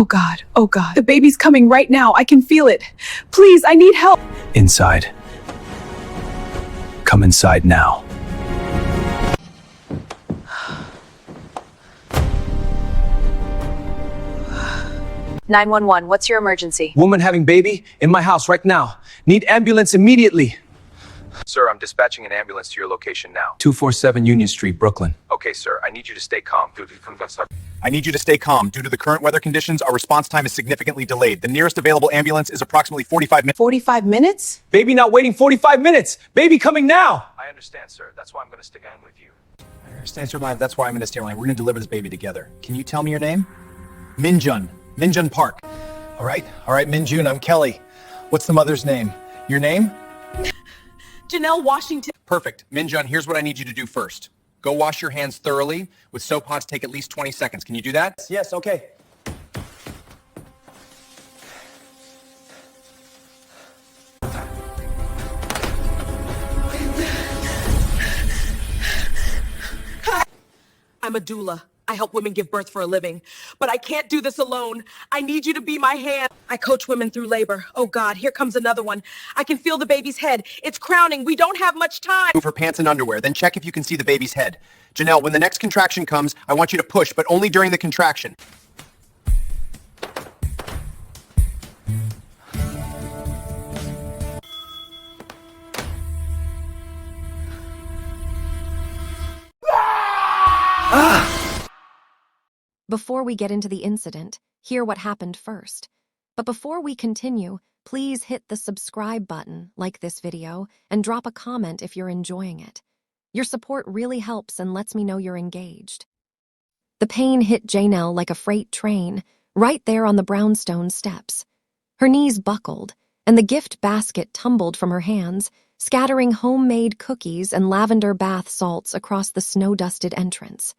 Oh God, the baby's coming right now. I can feel it. Please, I need help. Inside. Come inside now. What's your emergency? Woman having baby in my house right now. Need ambulance immediately. Sir, I'm dispatching an ambulance to your location now. 247 Union Street, Brooklyn. Okay, sir. I need you to stay calm. I need you to stay calm. Due to the current weather conditions, our response time is significantly delayed. The nearest available ambulance is approximately 45 minutes. 45 minutes? Baby not waiting 45 minutes. Baby coming now. I understand, sir. That's why I'm going to stick in with you. I understand, sir. That's why I'm in this line. We're going to deliver this baby together. Can you tell me your name? Minjun. Minjun Park. All right, Minjun, I'm Kelly. What's the mother's name? Your name? Janelle Washington. Perfect. Minjun, here's what I need you to do first. Go wash your hands thoroughly. With soap pots, take at least 20 seconds. Can you do that? Yes, okay. I'm a doula. I help women give birth for a living. But I can't do this alone. I need you to be my hand. I coach women through labor. Oh God, here comes another one. I can feel the baby's head. It's crowning. We don't have much time. Move her pants and underwear, then check if you can see the baby's head. Janelle, when the next contraction comes, I want you to push, but only during the contraction. Before we get into the incident, hear what happened first. But before we continue, please hit the subscribe button, like this video, and drop a comment if you're enjoying it. Your support really helps and lets me know you're engaged. The pain hit Janelle like a freight train, right there on the brownstone steps. Her knees buckled, and the gift basket tumbled from her hands, scattering homemade cookies and lavender bath salts across the snow-dusted entrance.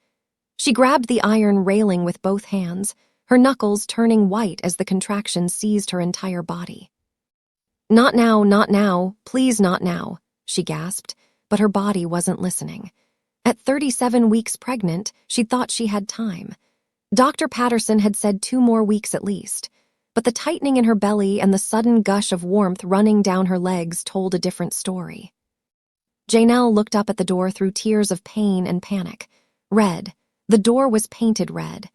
She grabbed the iron railing with both hands, her knuckles turning white as the contraction seized her entire body. "Not now, please not now," she gasped, but her body wasn't listening. At 37 weeks pregnant, she thought she had time. Dr. Patterson had said 2 more weeks at least, but the tightening in her belly and the sudden gush of warmth running down her legs told a different story. Janelle looked up at the door through tears of pain and panic. Red. The door was painted red.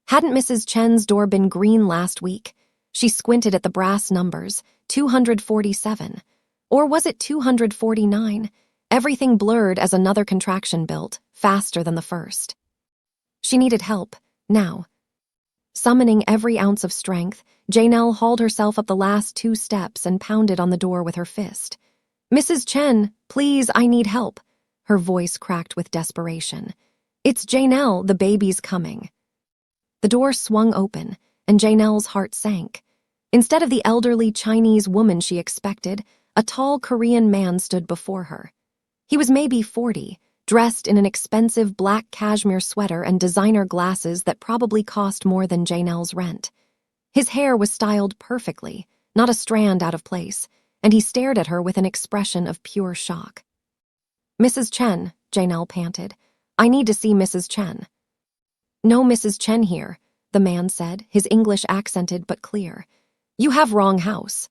Hadn't Mrs. Chen's door been green last week? She squinted at the brass numbers, 247. Or was it 249? Everything blurred as another contraction built, faster than the first. She needed help, now. Summoning every ounce of strength, Janelle hauled herself up the last 2 steps and pounded on the door with her fist. "Mrs. Chen, please, I need help." Her voice cracked with desperation. "It's Janelle, the baby's coming." The door swung open, and Janelle's heart sank. Instead of the elderly Chinese woman she expected, a tall Korean man stood before her. He was maybe 40, dressed in an expensive black cashmere sweater and designer glasses that probably cost more than Janelle's rent. His hair was styled perfectly, not a strand out of place, and he stared at her with an expression of pure shock. "Mrs. Chen," Janelle panted, "I need to see Mrs. Chen." "No Mrs. Chen here," the man said, his English accented but clear. "You have wrong house."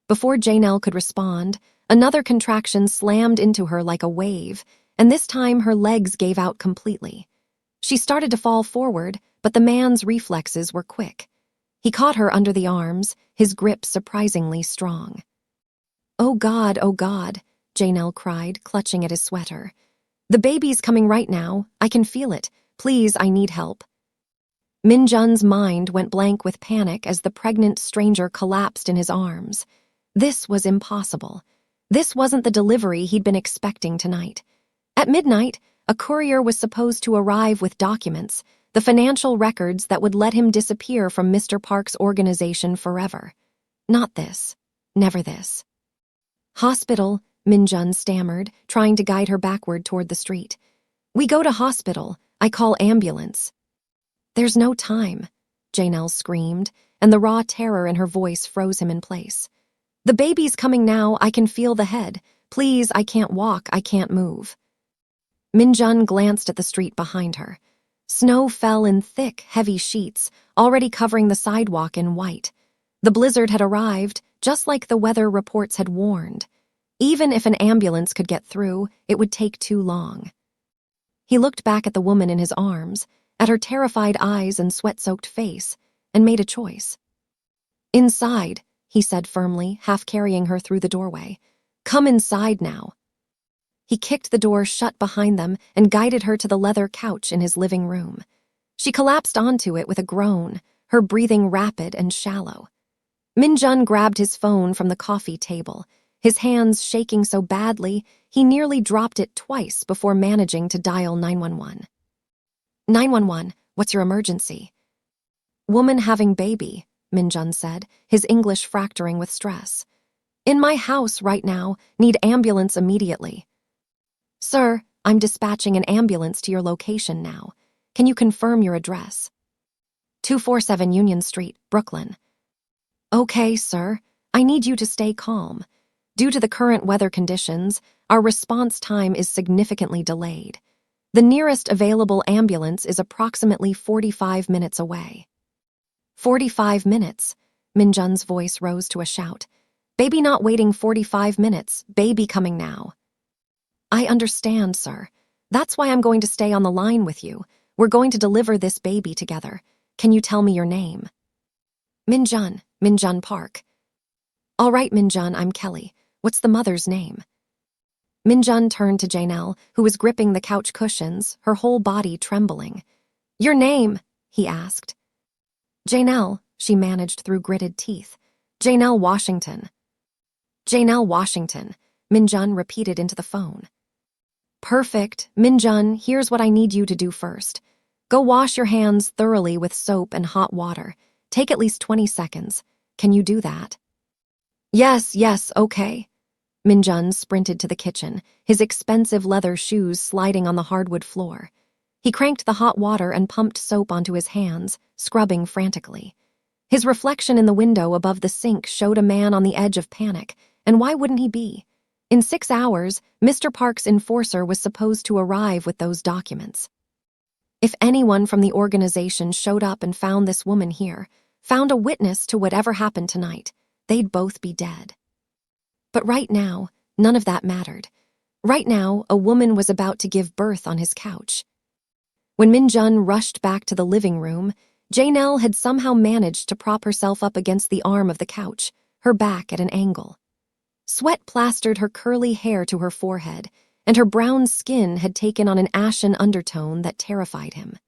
Before Janelle could respond, another contraction slammed into her like a wave, and this time her legs gave out completely. She started to fall forward, but the man's reflexes were quick. He caught her under the arms, his grip surprisingly strong. Oh God," Janelle cried, clutching at his sweater. "The baby's coming right now. I can feel it. Please, I need help." Minjun's mind went blank with panic as the pregnant stranger collapsed in his arms. This was impossible. This wasn't the delivery he'd been expecting tonight. At midnight, a courier was supposed to arrive with documents, the financial records that would let him disappear from Mr. Park's organization forever. Not this. Never this. "Hospital," Minjun stammered, trying to guide her backward toward the street. "We go to hospital. I call ambulance." "There's no time," Janelle screamed, and the raw terror in her voice froze him in place. "The baby's coming now. I can feel the head. Please, I can't walk. I can't move." Minjun glanced at the street behind her. Snow fell in thick, heavy sheets, already covering the sidewalk in white. The blizzard had arrived, just like the weather reports had warned. Even if an ambulance could get through, it would take too long. He looked back at the woman in his arms, at her terrified eyes and sweat-soaked face, and made a choice. "Inside," he said firmly, half carrying her through the doorway. "Come inside now." He kicked the door shut behind them and guided her to the leather couch in his living room. She collapsed onto it with a groan, her breathing rapid and shallow. Minjun grabbed his phone from the coffee table, his hands shaking so badly he nearly dropped it twice before managing to dial 911. 911, what's your emergency? Woman having baby, Minjun said, his English fracturing with stress. In my house right now, need ambulance immediately. Sir, I'm dispatching an ambulance to your location now. Can you confirm your address? 247 Union Street, Brooklyn. Okay, sir. I need you to stay calm. Due to the current weather conditions, our response time is significantly delayed. The nearest available ambulance is approximately 45 minutes away. 45 minutes? Minjun's voice rose to a shout. Baby not waiting 45 minutes, baby coming now. I understand, sir. That's why I'm going to stay on the line with you. We're going to deliver this baby together. Can you tell me your name? Minjun Park. All right, Minjun, I'm Kelly. What's the mother's name? Minjun turned to Janelle, who was gripping the couch cushions, her whole body trembling. Your name? He asked. Janelle, she managed through gritted teeth. Janelle Washington. Janelle Washington, Minjun repeated into the phone. Perfect. Minjun, here's what I need you to do first. Go wash your hands thoroughly with soap and hot water. Take at least 20 seconds. Can you do that? Yes, okay. Minjun sprinted to the kitchen, his expensive leather shoes sliding on the hardwood floor. He cranked the hot water and pumped soap onto his hands, scrubbing frantically. His reflection in the window above the sink showed a man on the edge of panic, and why wouldn't he be? In 6 hours, Mr. Park's enforcer was supposed to arrive with those documents. If anyone from the organization showed up and found this woman here, found a witness to whatever happened tonight, they'd both be dead. But right now, none of that mattered. Right now, a woman was about to give birth on his couch. When Minjun rushed back to the living room, Janelle had somehow managed to prop herself up against the arm of the couch, her back at an angle. Sweat plastered her curly hair to her forehead, and her brown skin had taken on an ashen undertone that terrified him.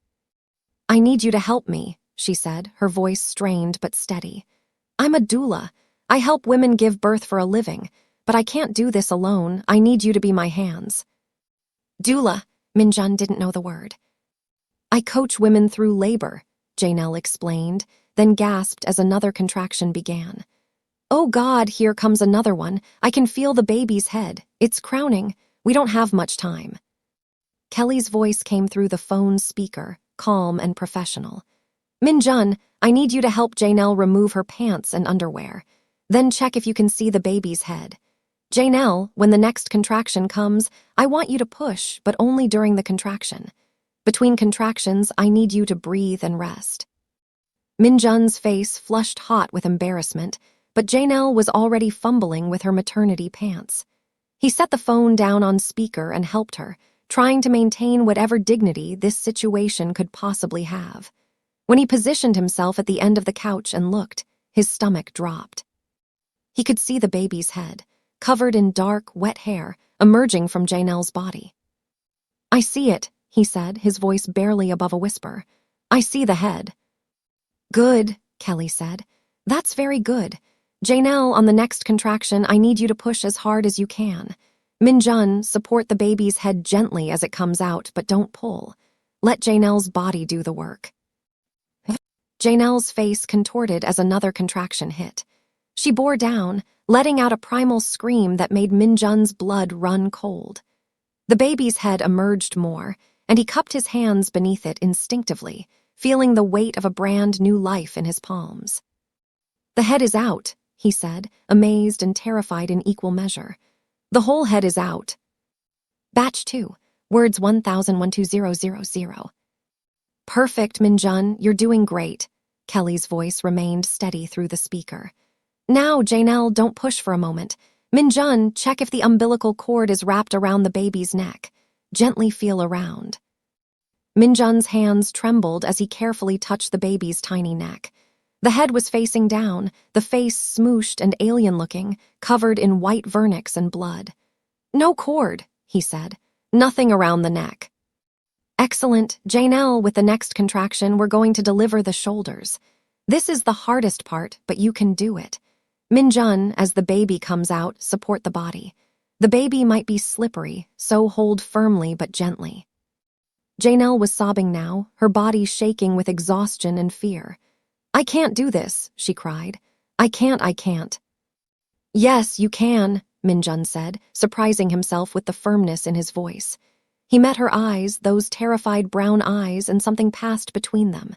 I need you to help me, she said, her voice strained but steady. I'm a doula. I help women give birth for a living, but I can't do this alone. I need you to be my hands. Doula, Minjun didn't know the word. I coach women through labor, Janelle explained, then gasped as another contraction began. Oh God, here comes another one. I can feel the baby's head. It's crowning. We don't have much time. Kelly's voice came through the phone speaker, calm and professional. Minjun, I need you to help Janelle remove her pants and underwear. Then check if you can see the baby's head. Janelle, when the next contraction comes, I want you to push, but only during the contraction. Between contractions, I need you to breathe and rest. Minjun's face flushed hot with embarrassment, but Janelle was already fumbling with her maternity pants. He set the phone down on speaker and helped her, trying to maintain whatever dignity this situation could possibly have. When he positioned himself at the end of the couch and looked, his stomach dropped. He could see the baby's head, covered in dark, wet hair, emerging from Janelle's body. I see it, he said, his voice barely above a whisper. I see the head. Good, Kelly said. That's very good. Janelle, on the next contraction, I need you to push as hard as you can. Minjun, support the baby's head gently as it comes out, but don't pull. Let Janelle's body do the work. Janelle's face contorted as another contraction hit. She bore down, letting out a primal scream that made Minjun's blood run cold. The baby's head emerged more, and he cupped his hands beneath it instinctively, feeling the weight of a brand new life in his palms. The head is out, he said, amazed and terrified in equal measure. The whole head is out. Batch 2, words 1000-12000. Perfect, Minjun, you're doing great. Kelly's voice remained steady through the speaker. Now, Janelle, don't push for a moment. Minjun, check if the umbilical cord is wrapped around the baby's neck. Gently feel around. Minjun's hands trembled as he carefully touched the baby's tiny neck. The head was facing down, the face smooshed and alien-looking, covered in white vernix and blood. No cord, he said. Nothing around the neck. Excellent. Janelle, with the next contraction, we're going to deliver the shoulders. This is the hardest part, but you can do it. Minjun, as the baby comes out, support the body. The baby might be slippery, so hold firmly but gently. Janelle was sobbing now, her body shaking with exhaustion and fear. I can't do this, she cried. I can't. Yes, you can, Minjun said, surprising himself with the firmness in his voice. He met her eyes, those terrified brown eyes, and something passed between them.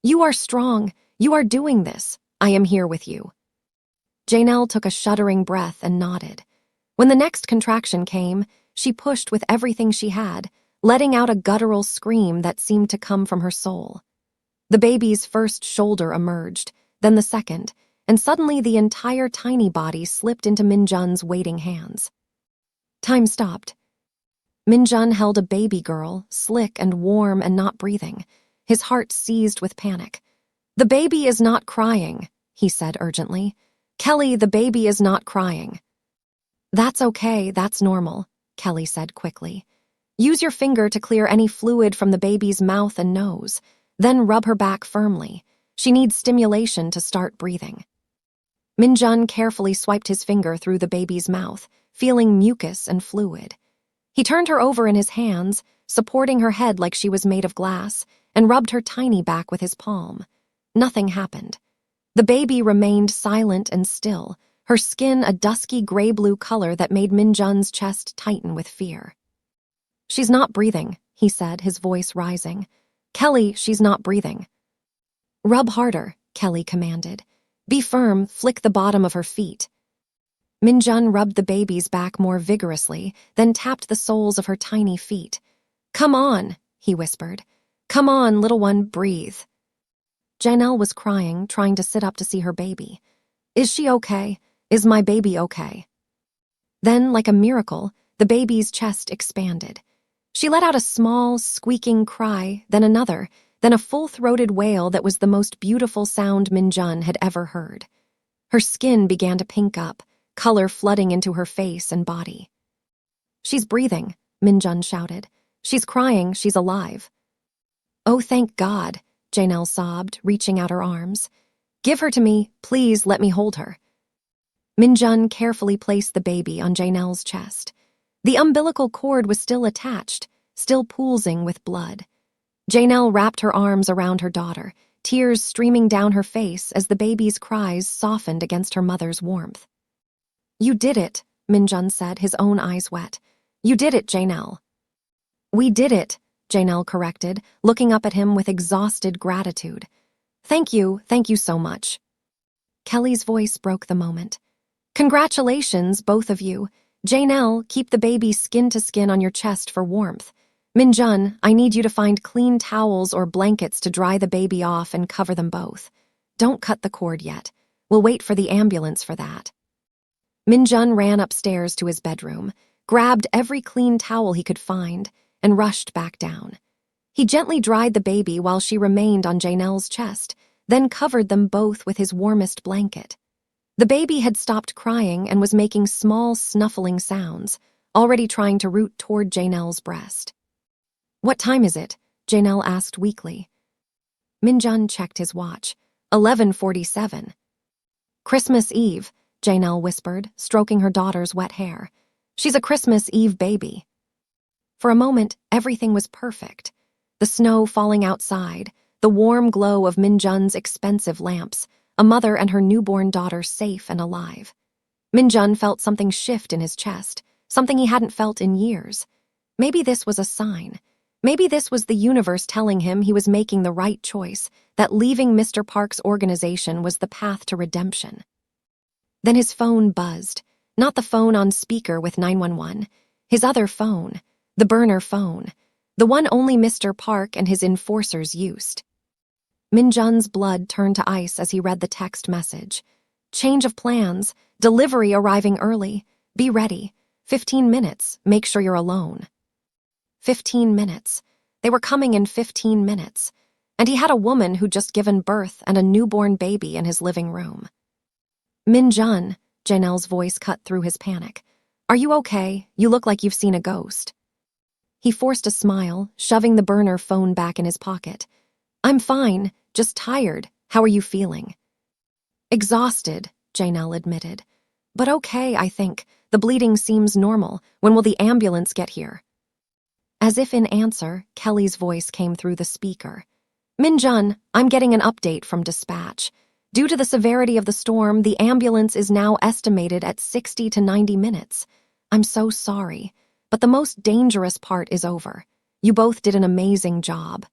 You are strong. You are doing this. I am here with you. Janelle took a shuddering breath and nodded. When the next contraction came, she pushed with everything she had, letting out a guttural scream that seemed to come from her soul. The baby's first shoulder emerged, then the second, and suddenly the entire tiny body slipped into Minjun's waiting hands. Time stopped. Minjun held a baby girl, slick and warm and not breathing, his heart seized with panic. The baby is not crying, he said urgently. Kelly, the baby is not crying. That's okay, that's normal, Kelly said quickly. Use your finger to clear any fluid from the baby's mouth and nose, then rub her back firmly. She needs stimulation to start breathing. Minjun carefully swiped his finger through the baby's mouth, feeling mucus and fluid. He turned her over in his hands, supporting her head like she was made of glass, and rubbed her tiny back with his palm. Nothing happened. The baby remained silent and still, her skin a dusky gray-blue color that made Minjun's chest tighten with fear. She's not breathing, he said, his voice rising. Kelly, she's not breathing. Rub harder, Kelly commanded. Be firm, flick the bottom of her feet. Minjun rubbed the baby's back more vigorously, then tapped the soles of her tiny feet. Come on, he whispered. Come on, little one, breathe. Janelle was crying, trying to sit up to see her baby. Is she okay? Is my baby okay? Then, like a miracle, the baby's chest expanded. She let out a small, squeaking cry, then another, then a full-throated wail that was the most beautiful sound Minjun had ever heard. Her skin began to pink up, color flooding into her face and body. She's breathing, Minjun shouted. She's crying, she's alive. Oh, thank God, Janelle sobbed, reaching out her arms. Give her to me, please let me hold her. Minjun carefully placed the baby on Janelle's chest. The umbilical cord was still attached, still poolsing with blood. Janelle wrapped her arms around her daughter, tears streaming down her face as the baby's cries softened against her mother's warmth. You did it, Minjun said, his own eyes wet. You did it, Janelle. We did it, Janelle corrected, looking up at him with exhausted gratitude. Thank you so much. Kelly's voice broke the moment. Congratulations, both of you. Janelle, keep the baby skin to skin on your chest for warmth. Minjun, I need you to find clean towels or blankets to dry the baby off and cover them both. Don't cut the cord yet. We'll wait for the ambulance for that. Minjun ran upstairs to his bedroom, grabbed every clean towel he could find, and rushed back down. He gently dried the baby while she remained on Janelle's chest, then covered them both with his warmest blanket. The baby had stopped crying and was making small snuffling sounds, already trying to root toward Janelle's breast. What time is it? Janelle asked weakly. Minjun checked his watch. 11:47. Christmas Eve, Janelle whispered, stroking her daughter's wet hair. She's a Christmas Eve baby. For a moment, everything was perfect. The snow falling outside, the warm glow of Minjun's expensive lamps, a mother and her newborn daughter safe and alive. Minjun felt something shift in his chest, something he hadn't felt in years. Maybe this was a sign. Maybe this was the universe telling him he was making the right choice, that leaving Mr. Park's organization was the path to redemption. Then his phone buzzed, not the phone on speaker with 911, his other phone, the burner phone, the one only Mr. Park and his enforcers used. Minjun's blood turned to ice as he read the text message. Change of plans, delivery arriving early, be ready, 15 minutes, make sure you're alone. 15 minutes. They were coming in 15 minutes. And he had a woman who'd just given birth and a newborn baby in his living room. Minjun, Janelle's voice cut through his panic. Are you okay? You look like you've seen a ghost. He forced a smile, shoving the burner phone back in his pocket. I'm fine, just tired. How are you feeling? Exhausted, Janelle admitted. But okay, I think. The bleeding seems normal. When will the ambulance get here? As if in answer, Kelly's voice came through the speaker. Minjun, I'm getting an update from dispatch. Due to the severity of the storm, the ambulance is now estimated at 60 to 90 minutes. I'm so sorry, but the most dangerous part is over. You both did an amazing job.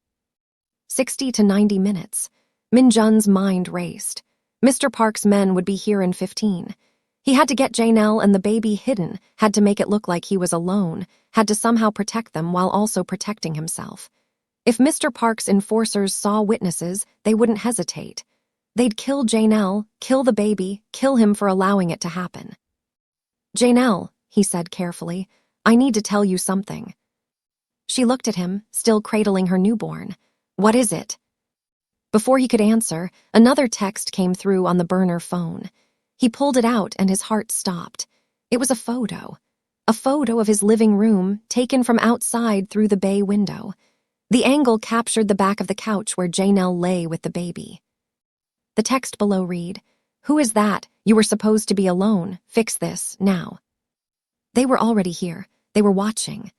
60 to 90 minutes. Minjun's mind raced. Mr. Park's men would be here in 15. He had to get Janelle and the baby hidden, had to make it look like he was alone, had to somehow protect them while also protecting himself. If Mr. Park's enforcers saw witnesses, they wouldn't hesitate. They'd kill Janelle, kill the baby, kill him for allowing it to happen. Janelle, he said carefully, I need to tell you something. She looked at him, still cradling her newborn. What is it? Before he could answer, another text came through on the burner phone. He pulled it out and his heart stopped. It was a photo of his living room taken from outside through the bay window. The angle captured the back of the couch where Janelle lay with the baby. The text below read, Who is that? You were supposed to be alone. Fix this, now. They were already here. They were watching.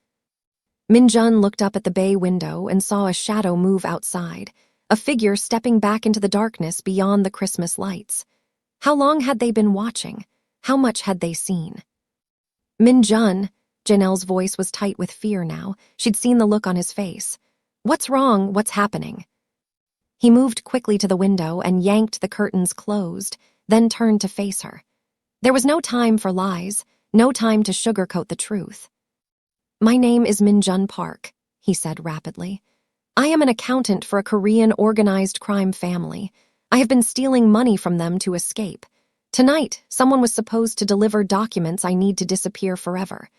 Minjun looked up at the bay window and saw a shadow move outside, a figure stepping back into the darkness beyond the Christmas lights. How long had they been watching? How much had they seen? Minjun, Janelle's voice was tight with fear now. She'd seen the look on his face. What's wrong? What's happening? He moved quickly to the window and yanked the curtains closed, then turned to face her. There was no time for lies, no time to sugarcoat the truth. My name is Minjun Park, he said rapidly. I am an accountant for a Korean organized crime family. I have been stealing money from them to escape. Tonight, someone was supposed to deliver documents I need to disappear forever.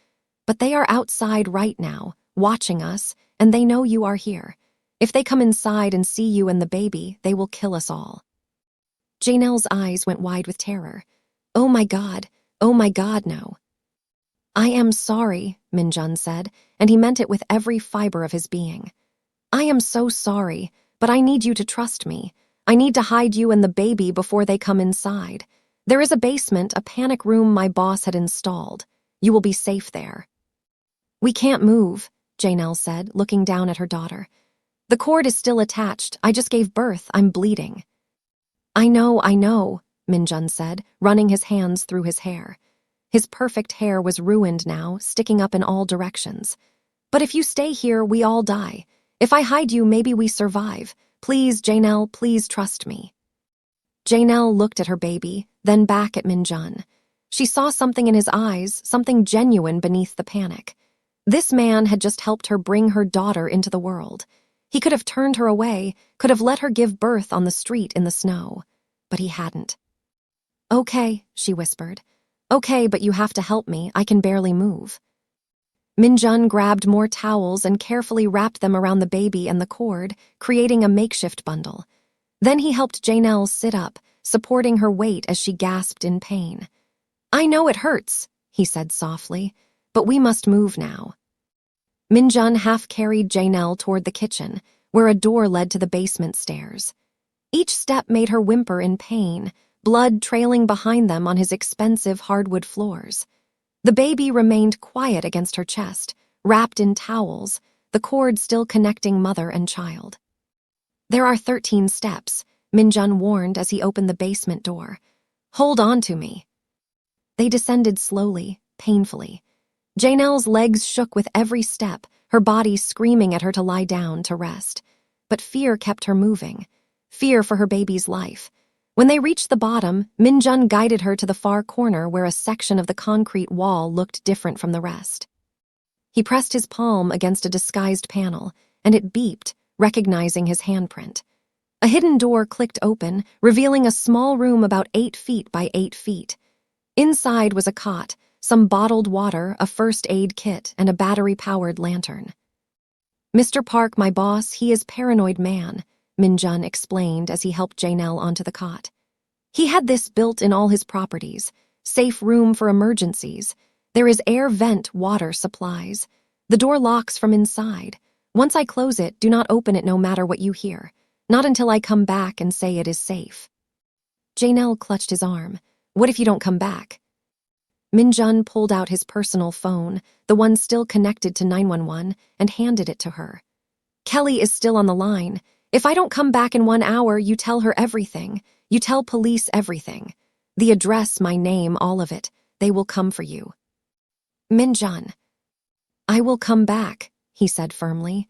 But they are outside right now, watching us, and they know you are here. If they come inside and see you and the baby, they will kill us all. Janelle's eyes went wide with terror. Oh my God, no. I am sorry, Minjun said, and he meant it with every fiber of his being. I am so sorry, but I need you to trust me. I need to hide you and the baby before they come inside. There is a basement, a panic room my boss had installed. You will be safe there. We can't move, Janelle said, looking down at her daughter. The cord is still attached. I just gave birth. I'm bleeding. I know, Minjun said, running his hands through his hair. His perfect hair was ruined now, sticking up in all directions. But if you stay here, we all die. If I hide you, maybe we survive. Please, Janelle, please trust me. Janelle looked at her baby, then back at Minjun. She saw something in his eyes, something genuine beneath the panic. This man had just helped her bring her daughter into the world. He could have turned her away, could have let her give birth on the street in the snow. But he hadn't. Okay, she whispered. Okay, but you have to help me. I can barely move. Minjun grabbed more towels and carefully wrapped them around the baby and the cord, creating a makeshift bundle. Then he helped Janelle sit up, supporting her weight as she gasped in pain. I know it hurts, he said softly, but we must move now. Minjun half-carried Janelle toward the kitchen, where a door led to the basement stairs. Each step made her whimper in pain, blood trailing behind them on his expensive hardwood floors. The baby remained quiet against her chest, wrapped in towels, the cord still connecting mother and child. There are 13 steps, Minjun warned as he opened the basement door. Hold on to me. They descended slowly, painfully. Janelle's legs shook with every step, her body screaming at her to lie down to rest. But fear kept her moving. Fear for her baby's life. When they reached the bottom, Minjun guided her to the far corner where a section of the concrete wall looked different from the rest. He pressed his palm against a disguised panel, and it beeped, recognizing his handprint. A hidden door clicked open, revealing a small room about 8 feet by 8 feet. Inside was a cot, some bottled water, a first aid kit, and a battery-powered lantern. "Mr. Park, my boss, he is paranoid man," Minjun explained as he helped Janelle onto the cot. "He had this built in all his properties. Safe room for emergencies. There is air vent water supplies. The door locks from inside. Once I close it, do not open it no matter what you hear. Not until I come back and say it is safe." Janelle clutched his arm. "What if you don't come back?" Minjun pulled out his personal phone, the one still connected to 911, and handed it to her. "Kelly is still on the line. If I don't come back in 1 hour, you tell her everything. You tell police everything. The address, my name, all of it. They will come for you." "Minjun." "I will come back," he said firmly.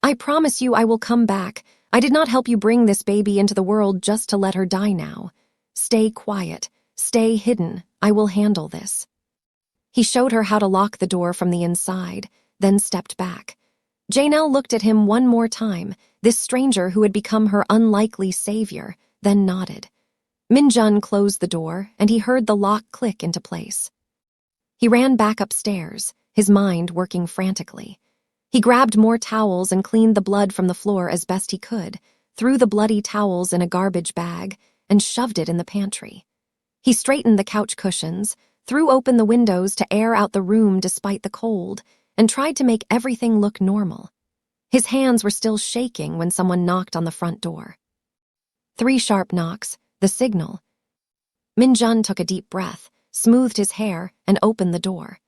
"I promise you I will come back. I did not help you bring this baby into the world just to let her die now. Stay quiet. Stay hidden. I will handle this." He showed her how to lock the door from the inside, then stepped back. Janelle looked at him one more time, this stranger who had become her unlikely savior, then nodded. Minjun closed the door, and he heard the lock click into place. He ran back upstairs, his mind working frantically. He grabbed more towels and cleaned the blood from the floor as best he could, threw the bloody towels in a garbage bag, and shoved it in the pantry. He straightened the couch cushions, threw open the windows to air out the room despite the cold, and tried to make everything look normal. His hands were still shaking when someone knocked on the front door. 3 sharp knocks, the signal. Minjun took a deep breath, smoothed his hair, and opened the door.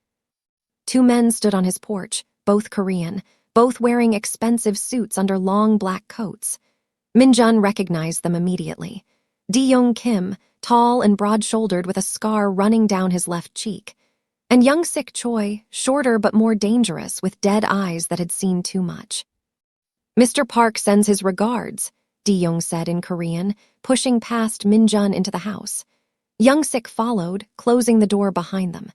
2 men stood on his porch, both Korean, both wearing expensive suits under long black coats. Minjun recognized them immediately. Young Kim, tall and broad-shouldered with a scar running down his left cheek, and Young Sik Choi, shorter but more dangerous with dead eyes that had seen too much. "Mr. Park sends his regards," Young said in Korean, pushing past Minjun into the house. Young Sik followed, closing the door behind them.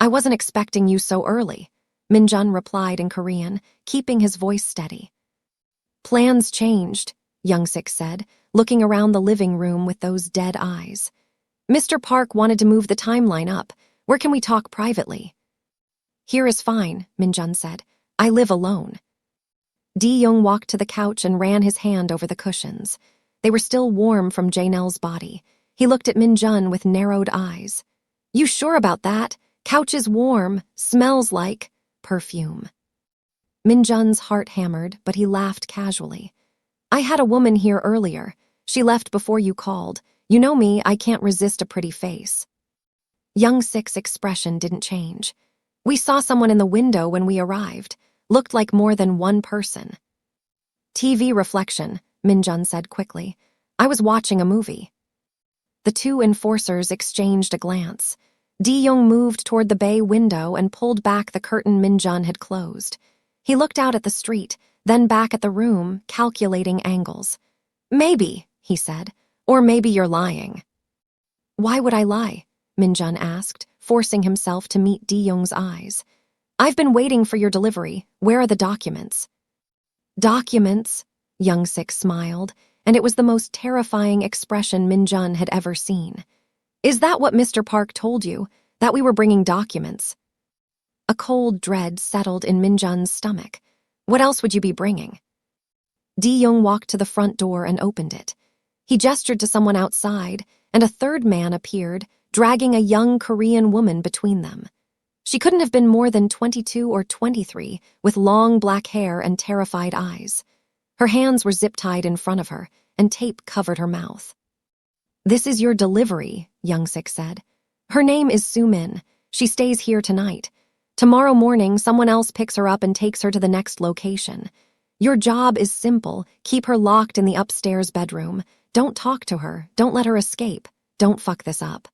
"I wasn't expecting you so early," Minjun replied in Korean, keeping his voice steady. "Plans changed," Young Sik said, looking around the living room with those dead eyes. "Mr. Park wanted to move the timeline up. Where can we talk privately?" "Here is fine," Minjun said. "I live alone." Young walked to the couch and ran his hand over the cushions. They were still warm from Janelle's body. He looked at Minjun with narrowed eyes. "You sure about that? Couch is warm, smells like perfume." Minjun's heart hammered, but he laughed casually. "I had a woman here earlier. She left before you called. You know me, I can't resist a pretty face." Young Sik's expression didn't change. "We saw someone in the window when we arrived. Looked like more than one person." "TV reflection," Minjun said quickly. "I was watching a movie." The 2 enforcers exchanged a glance. Young moved toward the bay window and pulled back the curtain Minjun had closed. He looked out at the street, then back at the room, calculating angles. "Maybe," he said, "or maybe you're lying." "Why would I lie?" Minjun asked, forcing himself to meet Young's eyes. "I've been waiting for your delivery. Where are the documents?" "Documents?" Young Sik smiled, and it was the most terrifying expression Minjun had ever seen. "Is that what Mr. Park told you, that we were bringing documents?" A cold dread settled in Minjun's stomach. "What else would you be bringing?" Young walked to the front door and opened it. He gestured to someone outside, and a 3rd man appeared, dragging a young Korean woman between them. She couldn't have been more than 22 or 23, with long black hair and terrified eyes. Her hands were zip-tied in front of her, and tape covered her mouth. "This is your delivery," Young Sik said. "Her name is Soo-min. She stays here tonight. Tomorrow morning, someone else picks her up and takes her to the next location. Your job is simple. Keep her locked in the upstairs bedroom. Don't talk to her. Don't let her escape. Don't fuck this up."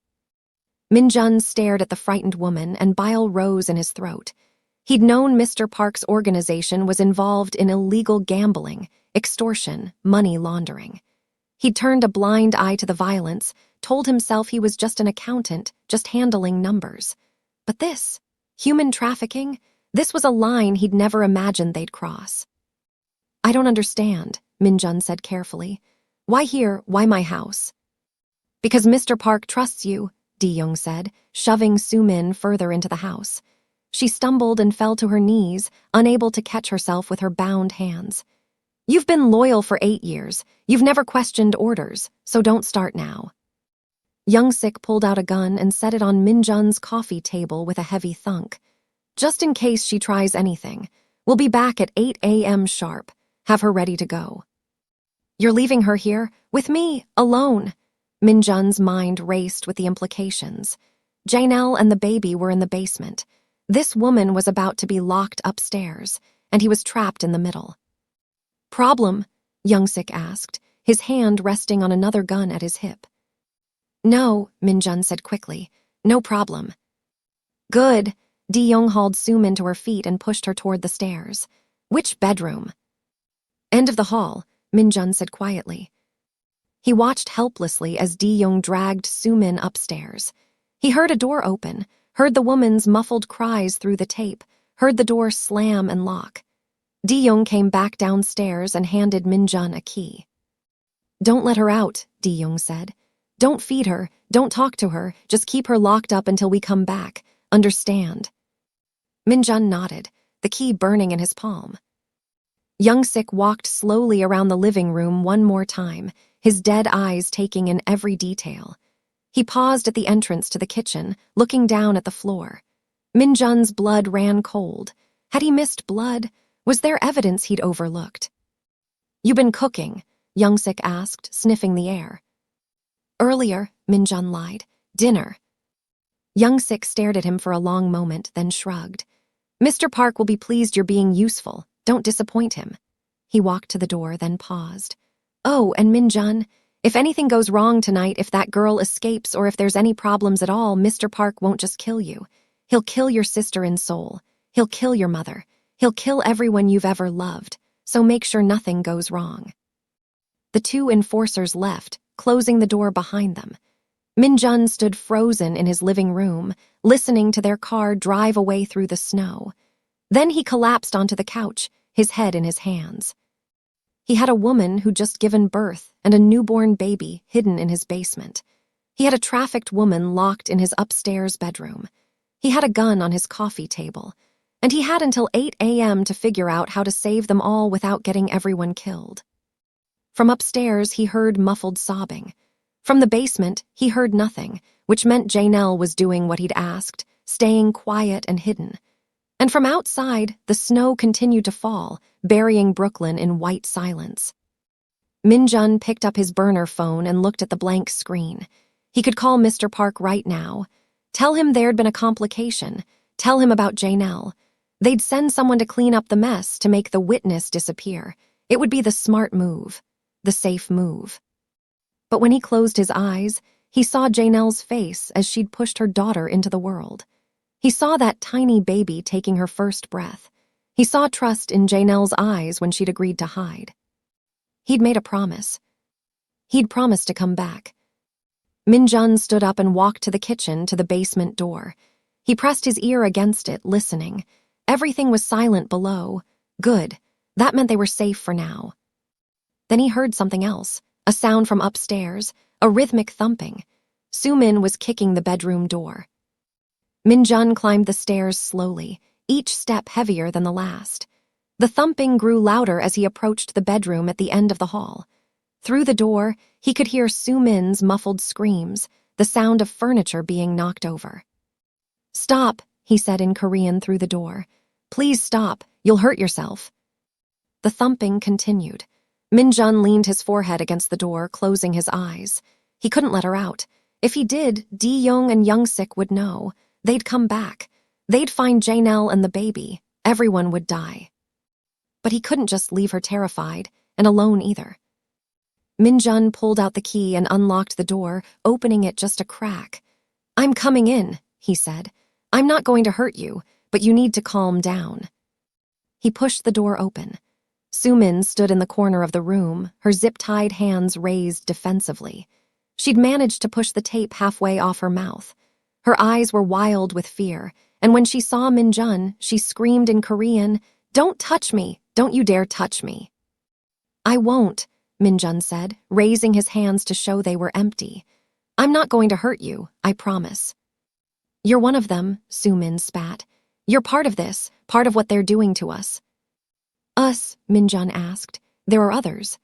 Minjun stared at the frightened woman, and bile rose in his throat. He'd known Mr. Park's organization was involved in illegal gambling, extortion, money laundering. He'd turned a blind eye to the violence, told himself he was just an accountant, just handling numbers. But this, human trafficking, This was a line he'd never imagined they'd cross. I don't understand, Minjun said carefully. Why here? Why my house? Because Mr. Park trusts you, Di-young said, shoving Soo-min further into the house. She stumbled and fell to her knees, unable to catch herself with her bound hands. You've been loyal for 8 years. You've never questioned orders, so don't start now. Young-sik pulled out a gun and set it on Minjun's coffee table with a heavy thunk. Just in case she tries anything. We'll be back at 8 a.m. sharp. Have her ready to go. You're leaving her here? With me? Alone? Minjun's mind raced with the implications. Janelle and the baby were in the basement. This woman was about to be locked upstairs, and he was trapped in the middle. Problem? Young-sik asked, his hand resting on another gun at his hip. No, Minjun said quickly. No problem. Good. Di-young hauled Soo-min to her feet and pushed her toward the stairs. Which bedroom? End of the hall, Minjun said quietly. He watched helplessly as Di-young dragged Soo-min upstairs. He heard a door open, heard the woman's muffled cries through the tape, heard the door slam and lock. Di-young came back downstairs and handed Minjun a key. Don't let her out, Di-young said. Don't feed her, don't talk to her, just keep her locked up until we come back. Understand? Minjun nodded, the key burning in his palm. Young-sik walked slowly around the living room one more time, his dead eyes taking in every detail. He paused at the entrance to the kitchen, looking down at the floor. Minjun's blood ran cold. Had he missed blood? Was there evidence he'd overlooked? You been cooking? Young-sik asked, sniffing the air. Earlier, Minjun lied. Dinner. Young-sik stared at him for a long moment, then shrugged. Mr. Park will be pleased you're being useful. Don't disappoint him. He walked to the door, then paused. Oh, and Minjun, if anything goes wrong tonight, if that girl escapes or if there's any problems at all, Mr. Park won't just kill you. He'll kill your sister in Seoul. He'll kill your mother. He'll kill everyone you've ever loved. So make sure nothing goes wrong. The two enforcers left, closing the door behind them. Minjun stood frozen in his living room, listening to their car drive away through the snow. Then he collapsed onto the couch, his head in his hands. He had a woman who'd just given birth and a newborn baby hidden in his basement. He had a trafficked woman locked in his upstairs bedroom. He had a gun on his coffee table. And he had until 8 a.m. to figure out how to save them all without getting everyone killed. From upstairs, he heard muffled sobbing. From the basement, he heard nothing, which meant Janelle was doing what he'd asked, staying quiet and hidden. And from outside, the snow continued to fall, burying Brooklyn in white silence. Minjun picked up his burner phone and looked at the blank screen. He could call Mr. Park right now. Tell him there'd been a complication. Tell him about Janelle. They'd send someone to clean up the mess, to make the witness disappear. It would be the smart move, the safe move. But when he closed his eyes, he saw Janelle's face as she'd pushed her daughter into the world. He saw that tiny baby taking her first breath. He saw trust in Janelle's eyes when she'd agreed to hide. He'd made a promise. He'd promised to come back. Minjun stood up and walked to the kitchen, to the basement door. He pressed his ear against it, listening. Everything was silent below. Good. That meant they were safe for now. Then he heard something else, a sound from upstairs, a rhythmic thumping. Soo-min was kicking the bedroom door. Minjun climbed the stairs slowly, each step heavier than the last. The thumping grew louder as he approached the bedroom at the end of the hall. Through the door, he could hear Soo-min's muffled screams, the sound of furniture being knocked over. Stop, he said in Korean through the door. Please stop, you'll hurt yourself. The thumping continued. Minjun leaned his forehead against the door, closing his eyes. He couldn't let her out. If he did, Di-young and Young-sik would know. They'd come back. They'd find Janelle and the baby. Everyone would die. But he couldn't just leave her terrified, and alone either. Minjun pulled out the key and unlocked the door, opening it just a crack. I'm coming in, he said. I'm not going to hurt you, but you need to calm down. He pushed the door open. Soo-min stood in the corner of the room, her zip-tied hands raised defensively. She'd managed to push the tape halfway off her mouth. Her eyes were wild with fear, and when she saw Minjun, she screamed in Korean, "Don't touch me! Don't you dare touch me!" "I won't," Minjun said, raising his hands to show they were empty. "I'm not going to hurt you, I promise." "You're one of them," Sumin spat. "You're part of this, part of what they're doing to us." "Us?" Minjun asked. "There are others."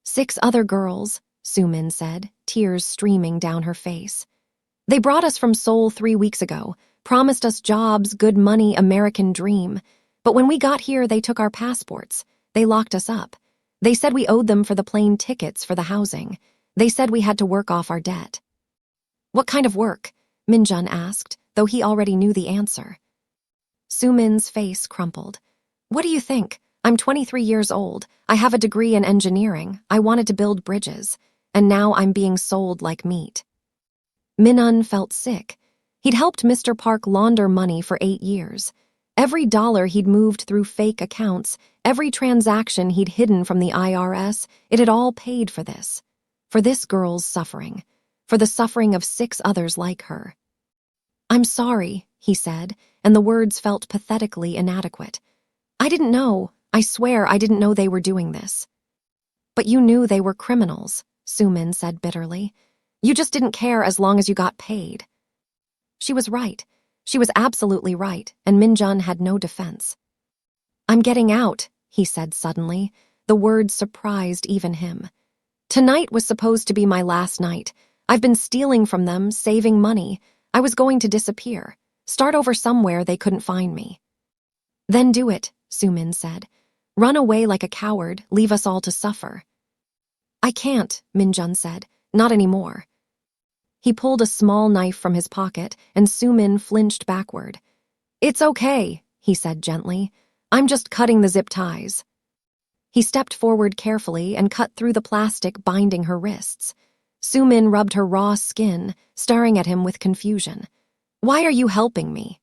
"6 other girls," Sumin said, tears streaming down her face. "They brought us from Seoul 3 weeks ago, promised us jobs, good money, American dream. But when we got here, they took our passports. They locked us up. They said we owed them for the plane tickets for the housing. They said we had to work off our debt." "What kind of work?" Minjun asked, though he already knew the answer. Sumin's face crumpled. "What do you think? I'm 23 years old. I have a degree in engineering. I wanted to build bridges. And now I'm being sold like meat." Minun felt sick. He'd helped Mr. Park launder money for 8 years. Every dollar he'd moved through fake accounts, every transaction he'd hidden from the IRS, it had all paid for this. For this girl's suffering. For the suffering of 6 others like her. "I'm sorry," he said, and the words felt pathetically inadequate. "I didn't know. I swear I didn't know they were doing this." "But you knew they were criminals," Sumin said bitterly. "You just didn't care as long as you got paid." She was right. She was absolutely right, and Minjun had no defense. "I'm getting out," he said suddenly. The words surprised even him. "Tonight was supposed to be my last night. I've been stealing from them, saving money. I was going to disappear. Start over somewhere they couldn't find me." "Then do it," Sumin said. "Run away like a coward, leave us all to suffer." "I can't," Minjun said. "Not anymore." He pulled a small knife from his pocket, and Sumin flinched backward. "It's okay," he said gently. "I'm just cutting the zip ties." He stepped forward carefully and cut through the plastic binding her wrists. Sumin rubbed her raw skin, staring at him with confusion. "Why are you helping me?"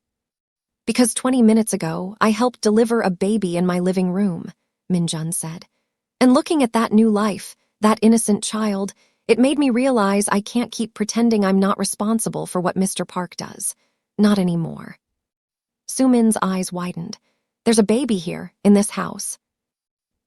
"Because 20 minutes ago, I helped deliver a baby in my living room," Minjun said. "And looking at that new life, that innocent child, it made me realize I can't keep pretending I'm not responsible for what Mr. Park does. Not anymore." Sumin's eyes widened. "There's a baby here, in this house."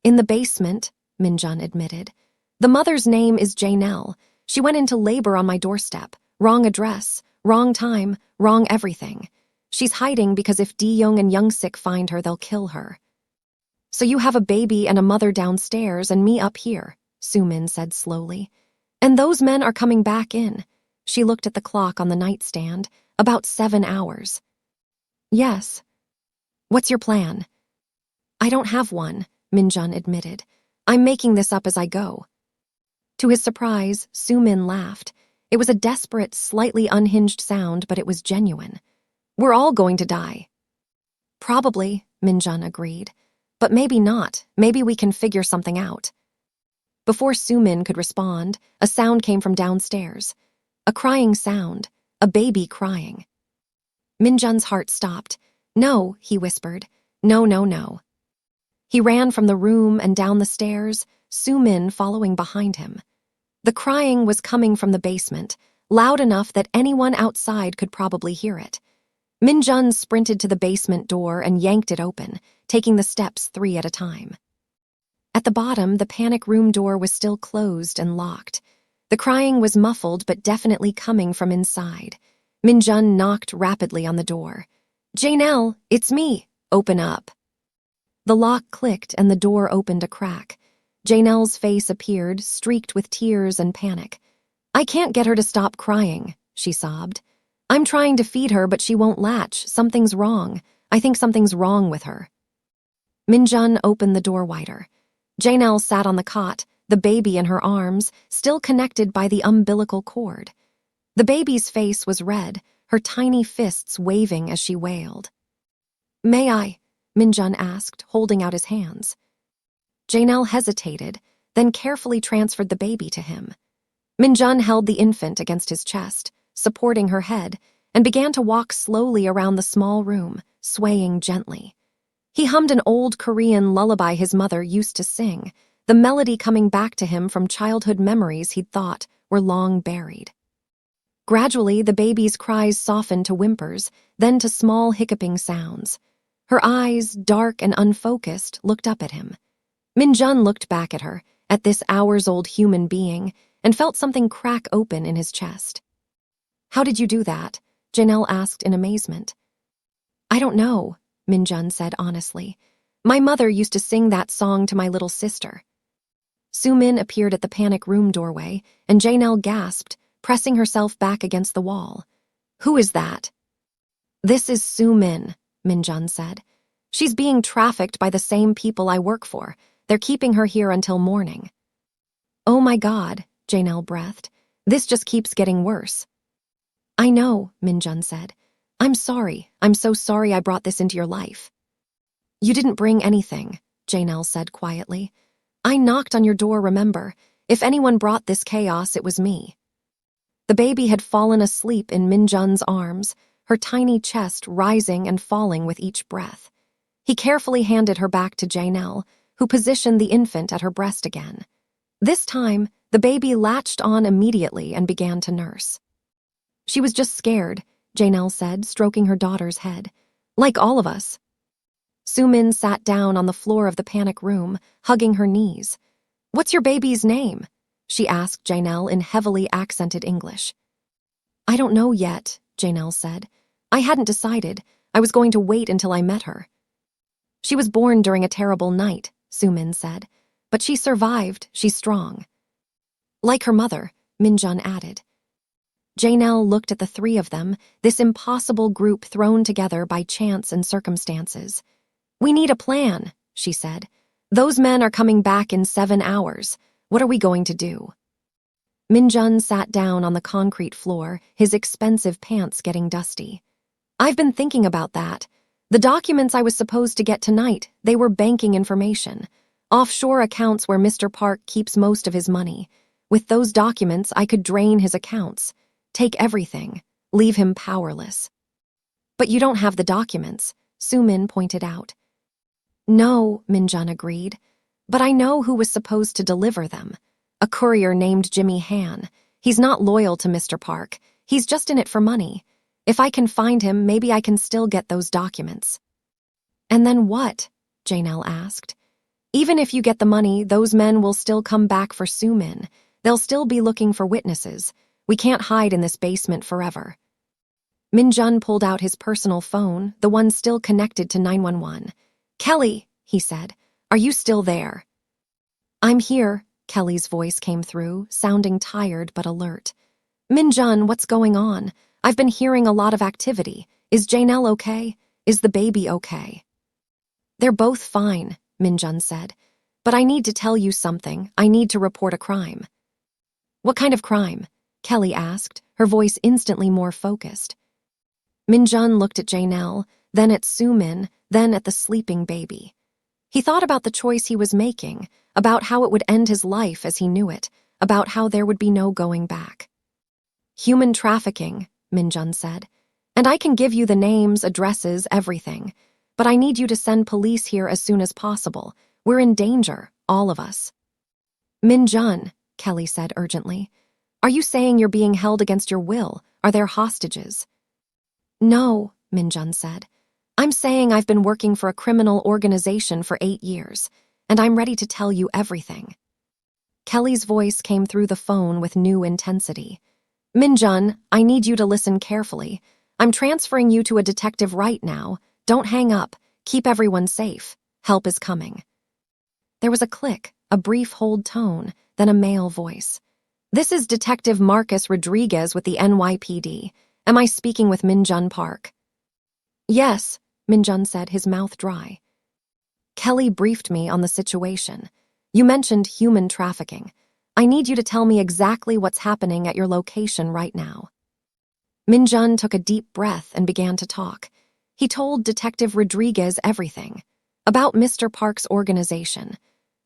"In the basement," Minjun admitted. "The mother's name is Janelle. She went into labor on my doorstep. Wrong address, wrong time, wrong everything. She's hiding because if D-Young and Young-sik find her, they'll kill her." "So you have a baby and a mother downstairs and me up here," Sumin said slowly. "And those men are coming back in." She looked at the clock on the nightstand. "About 7 hours." "Yes." "What's your plan?" "I don't have one," Minjun admitted. "I'm making this up as I go." To his surprise, Sumin laughed. It was a desperate, slightly unhinged sound, but it was genuine. "We're all going to die." "Probably," Minjun agreed. "But maybe not. Maybe we can figure something out." Before Sumin could respond, a sound came from downstairs. A crying sound. A baby crying. Minjun's heart stopped. "No," he whispered. "No, no, no." He ran from the room and down the stairs, Sumin following behind him. The crying was coming from the basement, loud enough that anyone outside could probably hear it. Minjun sprinted to the basement door and yanked it open, taking the steps 3 at a time. At the bottom, the panic room door was still closed and locked. The crying was muffled but definitely coming from inside. Minjun knocked rapidly on the door. "Janelle, it's me. Open up." The lock clicked and the door opened a crack. Janelle's face appeared, streaked with tears and panic. "I can't get her to stop crying," she sobbed. "I'm trying to feed her, but she won't latch. Something's wrong. I think something's wrong with her." Minjun opened the door wider. Janelle sat on the cot, the baby in her arms, still connected by the umbilical cord. The baby's face was red, her tiny fists waving as she wailed. "May I?" Minjun asked, holding out his hands. Janelle hesitated, then carefully transferred the baby to him. Minjun held the infant against his chest, supporting her head, and began to walk slowly around the small room, swaying gently. He hummed an old Korean lullaby his mother used to sing, the melody coming back to him from childhood memories he'd thought were long buried. Gradually, the baby's cries softened to whimpers, then to small hiccuping sounds. Her eyes, dark and unfocused, looked up at him. Minjun looked back at her, at this hours-old human being, and felt something crack open in his chest. "How did you do that?" Janelle asked in amazement. "I don't know," Minjun said honestly. "My mother used to sing that song to my little sister." Sumin appeared at the panic room doorway, and Janelle gasped, pressing herself back against the wall. "Who is that?" "This is Sumin," Minjun said. "She's being trafficked by the same people I work for. They're keeping her here until morning." "Oh my God," Janelle breathed. "This just keeps getting worse." "I know," Minjun said. "I'm sorry. I'm so sorry I brought this into your life." "You didn't bring anything," Janelle said quietly. "I knocked on your door, remember? If anyone brought this chaos, it was me." The baby had fallen asleep in Minjun's arms, her tiny chest rising and falling with each breath. He carefully handed her back to Janelle, who positioned the infant at her breast again. This time, the baby latched on immediately and began to nurse. "She was just scared," Janelle said, stroking her daughter's head. "Like all of us." Sumin sat down on the floor of the panic room, hugging her knees. "What's your baby's name?" she asked Janelle in heavily accented English. "I don't know yet," Janelle said. "I hadn't decided. I was going to wait until I met her." "She was born during a terrible night," Sumin said. "But she survived. She's strong." "Like her mother," Minjun added. Janelle looked at the three of them, this impossible group thrown together by chance and circumstances. "We need a plan," she said. "Those men are coming back in 7 hours. What are we going to do?" Minjun sat down on the concrete floor, his expensive pants getting dusty. "I've been thinking about that. The documents I was supposed to get tonight, they were banking information. Offshore accounts where Mr. Park keeps most of his money. With those documents, I could drain his accounts. Take everything. Leave him powerless." "But you don't have the documents," Sumin pointed out. "No," Minjun agreed. "But I know who was supposed to deliver them. A courier named Jimmy Han. He's not loyal to Mr. Park. He's just in it for money. If I can find him, maybe I can still get those documents." "And then what?" Janelle asked. "Even if you get the money, those men will still come back for Sumin. They'll still be looking for witnesses. We can't hide in this basement forever." Minjun pulled out his personal phone, the one still connected to 911. "Kelly," he said, "are you still there?" "I'm here," Kelly's voice came through, sounding tired but alert. "Minjun, what's going on? I've been hearing a lot of activity. Is Janelle okay? Is the baby okay?" "They're both fine," Minjun said. "But I need to tell you something. I need to report a crime." "What kind of crime?" Kelly asked, her voice instantly more focused. Minjun looked at Janelle, then at Sumin, then at the sleeping baby. He thought about the choice he was making, about how it would end his life as he knew it, about how there would be no going back. "Human trafficking," Minjun said. "And I can give you the names, addresses, everything. But I need you to send police here as soon as possible. We're in danger, all of us." "Minjun," Kelly said urgently. "Are you saying you're being held against your will? Are there hostages?" "No," Minjun said. "I'm saying I've been working for a criminal organization for 8 years, and I'm ready to tell you everything." Kelly's voice came through the phone with new intensity. "Minjun, I need you to listen carefully. I'm transferring you to a detective right now. Don't hang up. Keep everyone safe. Help is coming." There was a click, a brief hold tone, then a male voice. "This is Detective Marcus Rodriguez with the NYPD. Am I speaking with Minjun Park?" "Yes," Minjun said, his mouth dry. "Kelly briefed me on the situation. You mentioned human trafficking. I need you to tell me exactly what's happening at your location right now." Minjun took a deep breath and began to talk. He told Detective Rodriguez everything. About Mr. Park's organization.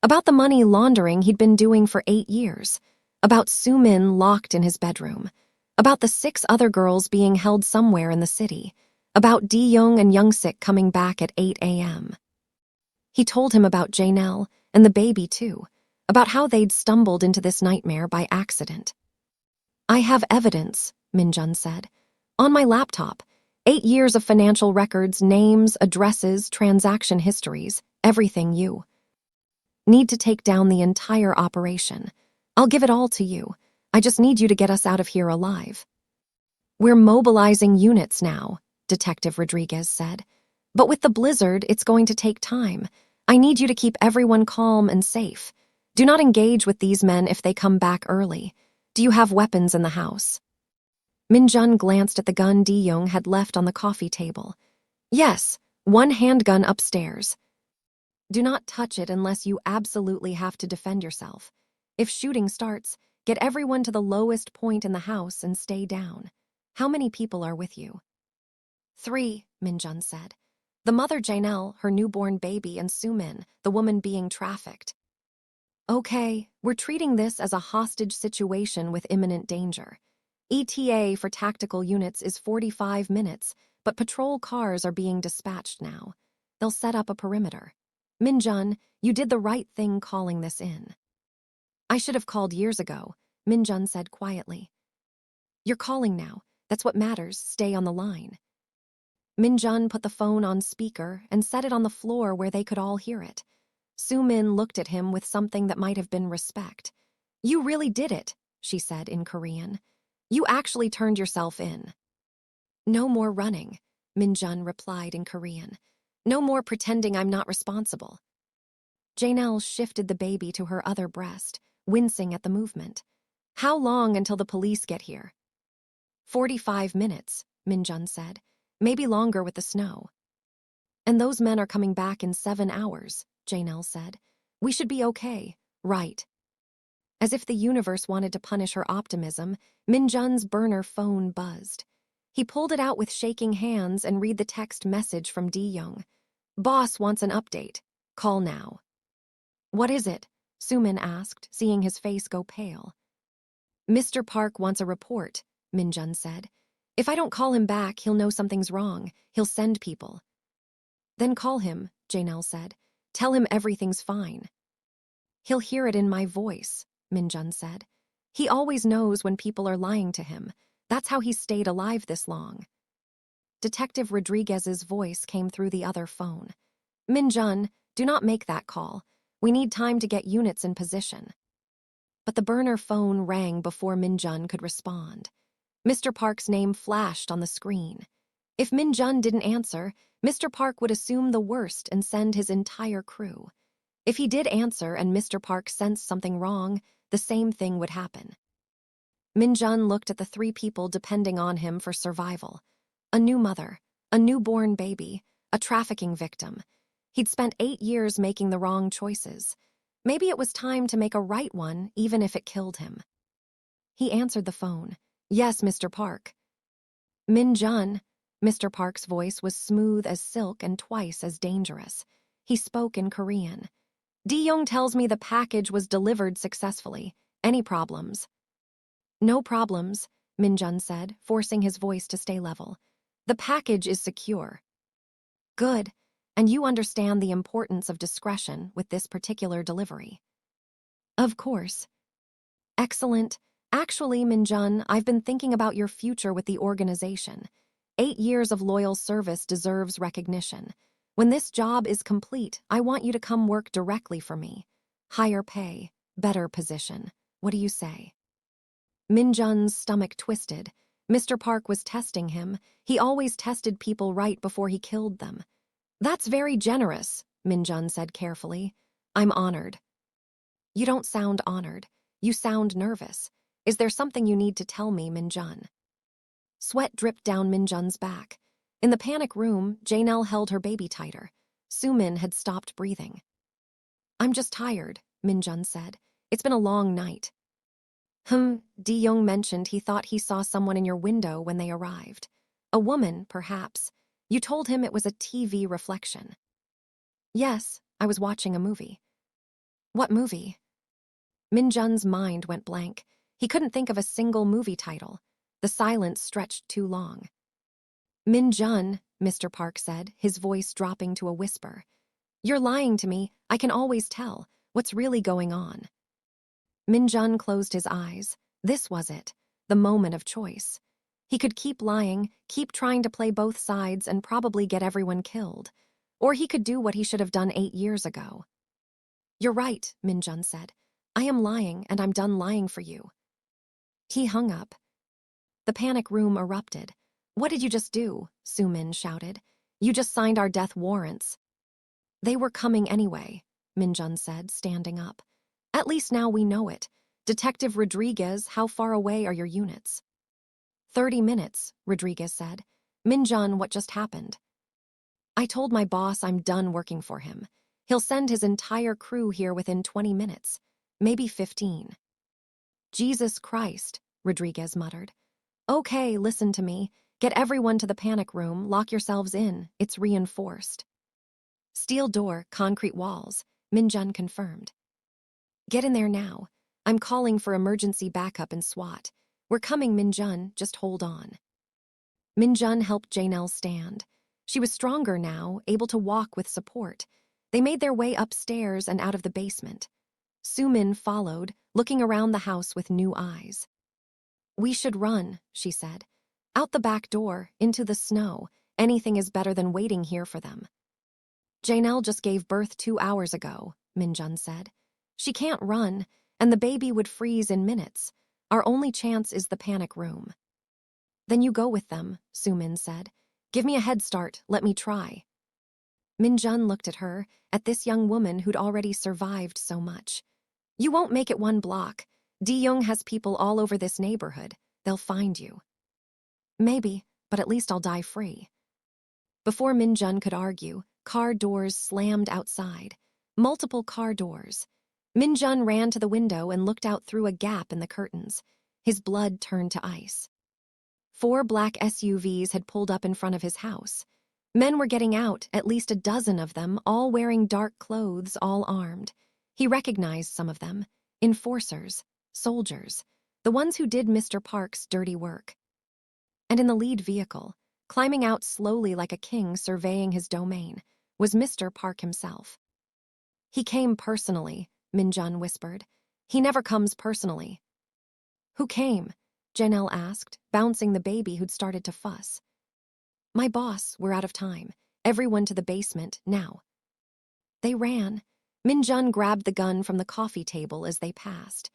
About the money laundering he'd been doing for 8 years. About Sumin locked in his bedroom. About the 6 other girls being held somewhere in the city. About D-Young and Youngsik coming back at 8 a.m. He told him about Janelle and the baby too. About how they'd stumbled into this nightmare by accident. "I have evidence," Minjun said. On my laptop. 8 years of financial records, names, addresses, transaction histories, everything you need to take down the entire operation. I'll give it all to you. I just need you to get us out of here alive. We're mobilizing units now, Detective Rodriguez said. But with the blizzard, it's going to take time. I need you to keep everyone calm and safe. Do not engage with these men if they come back early. Do you have weapons in the house? Minjun glanced at the gun Di-young had left on the coffee table. Yes, 1 handgun upstairs. Do not touch it unless you absolutely have to defend yourself. If shooting starts, get everyone to the lowest point in the house and stay down. How many people are with you? 3, Minjun said. The mother Janelle, her newborn baby, and Sumin, the woman being trafficked. Okay, we're treating this as a hostage situation with imminent danger. ETA for tactical units is 45 minutes, but patrol cars are being dispatched now. They'll set up a perimeter. Minjun, you did the right thing calling this in. I should have called years ago, Minjun said quietly. You're calling now. That's what matters. Stay on the line. Minjun put the phone on speaker and set it on the floor where they could all hear it. Sumin looked at him with something that might have been respect. You really did it, she said in Korean. You actually turned yourself in. No more running, Minjun replied in Korean. No more pretending I'm not responsible. Janelle shifted the baby to her other breast, wincing at the movement. How long until the police get here? 45 minutes, Minjun said. Maybe longer with the snow. And those men are coming back in 7 hours, Janelle said. We should be okay, right? As if the universe wanted to punish her optimism, Minjun's burner phone buzzed. He pulled it out with shaking hands and read the text message from Di-young. Boss wants an update. Call now. What is it? Sumin asked, seeing his face go pale. Mr. Park wants a report, Minjun said. If I don't call him back, he'll know something's wrong. He'll send people. Then call him, Janelle said. Tell him everything's fine. He'll hear it in my voice, Minjun said. He always knows when people are lying to him. That's how he stayed alive this long. Detective Rodriguez's voice came through the other phone. Minjun, do not make that call. We need time to get units in position. But the burner phone rang before Minjun could respond. Mr. Park's name flashed on the screen. If Minjun didn't answer, Mr. Park would assume the worst and send his entire crew. If he did answer and Mr. Park sensed something wrong, the same thing would happen. Minjun looked at the 3 people depending on him for survival. A new mother, a newborn baby, a trafficking victim. He'd spent 8 years making the wrong choices. Maybe it was time to make a right one, even if it killed him. He answered the phone. Yes, Mr. Park. Minjun. Mr. Park's voice was smooth as silk and twice as dangerous. He spoke in Korean. Di-young tells me the package was delivered successfully. Any problems? No problems, Minjun said, forcing his voice to stay level. The package is secure. Good, and you understand the importance of discretion with this particular delivery. Of course. Excellent. Actually, Minjun, I've been thinking about your future with the organization. 8 years of loyal service deserves recognition. When this job is complete, I want you to come work directly for me. Higher pay, better position. What do you say? Minjun's stomach twisted. Mr. Park was testing him. He always tested people right before he killed them. That's very generous, Minjun said carefully. I'm honored. You don't sound honored. You sound nervous. Is there something you need to tell me, Minjun? Sweat dripped down Minjun's back. In the panic room, Janelle held her baby tighter. Sumin had stopped breathing. I'm just tired, Minjun said. It's been a long night. Di-young mentioned he thought he saw someone in your window when they arrived. A woman, perhaps. You told him it was a TV reflection. Yes, I was watching a movie. What movie? Minjun's mind went blank. He couldn't think of a single movie title. The silence stretched too long. Minjun, Mr. Park said, his voice dropping to a whisper. You're lying to me. I can always tell. What's really going on? Minjun closed his eyes. This was it, the moment of choice. He could keep lying, keep trying to play both sides, and probably get everyone killed. Or he could do what he should have done 8 years ago. "You're right," Minjun said. "I am lying, and I'm done lying for you." He hung up. The panic room erupted. "What did you just do?" Sumin shouted. "You just signed our death warrants." "They were coming anyway," Minjun said, standing up. "At least now we know it. Detective Rodriguez, how far away are your units?" 30 minutes, Rodriguez said. "Minjun, what just happened?" "I told my boss I'm done working for him. He'll send his entire crew here within 20 minutes, maybe 15. "Jesus Christ," Rodriguez muttered. "Okay, listen to me. Get everyone to the panic room, lock yourselves in. It's reinforced." "Steel door, concrete walls," Minjun confirmed. "Get in there now. I'm calling for emergency backup and SWAT. We're coming, Minjun, just hold on." Minjun helped Janelle stand. She was stronger now, able to walk with support. They made their way upstairs and out of the basement. Sumin followed, looking around the house with new eyes. "We should run," she said. "Out the back door, into the snow. Anything is better than waiting here for them." "Janelle just gave birth 2 hours ago," Minjun said. "She can't run, and the baby would freeze in minutes. Our only chance is the panic room." "Then you go with them," Sumin said. "Give me a head start, let me try." Minjun looked at her, at this young woman who'd already survived so much. "You won't make it 1 block. Di-young has people all over this neighborhood. They'll find you." "Maybe, but at least I'll die free." Before Minjun could argue, car doors slammed outside. Multiple car doors. Minjun ran to the window and looked out through a gap in the curtains. His blood turned to ice. 4 black SUVs had pulled up in front of his house. Men were getting out, at least a dozen of them, all wearing dark clothes, all armed. He recognized some of them. Enforcers, soldiers, the ones who did Mr. Park's dirty work. And in the lead vehicle, climbing out slowly like a king surveying his domain, was Mr. Park himself. "He came personally," Minjun whispered. "He never comes personally." "Who came?" Janelle asked, bouncing the baby who'd started to fuss. "My boss, we're out of time. Everyone to the basement, now." They ran. Minjun grabbed the gun from the coffee table as they passed.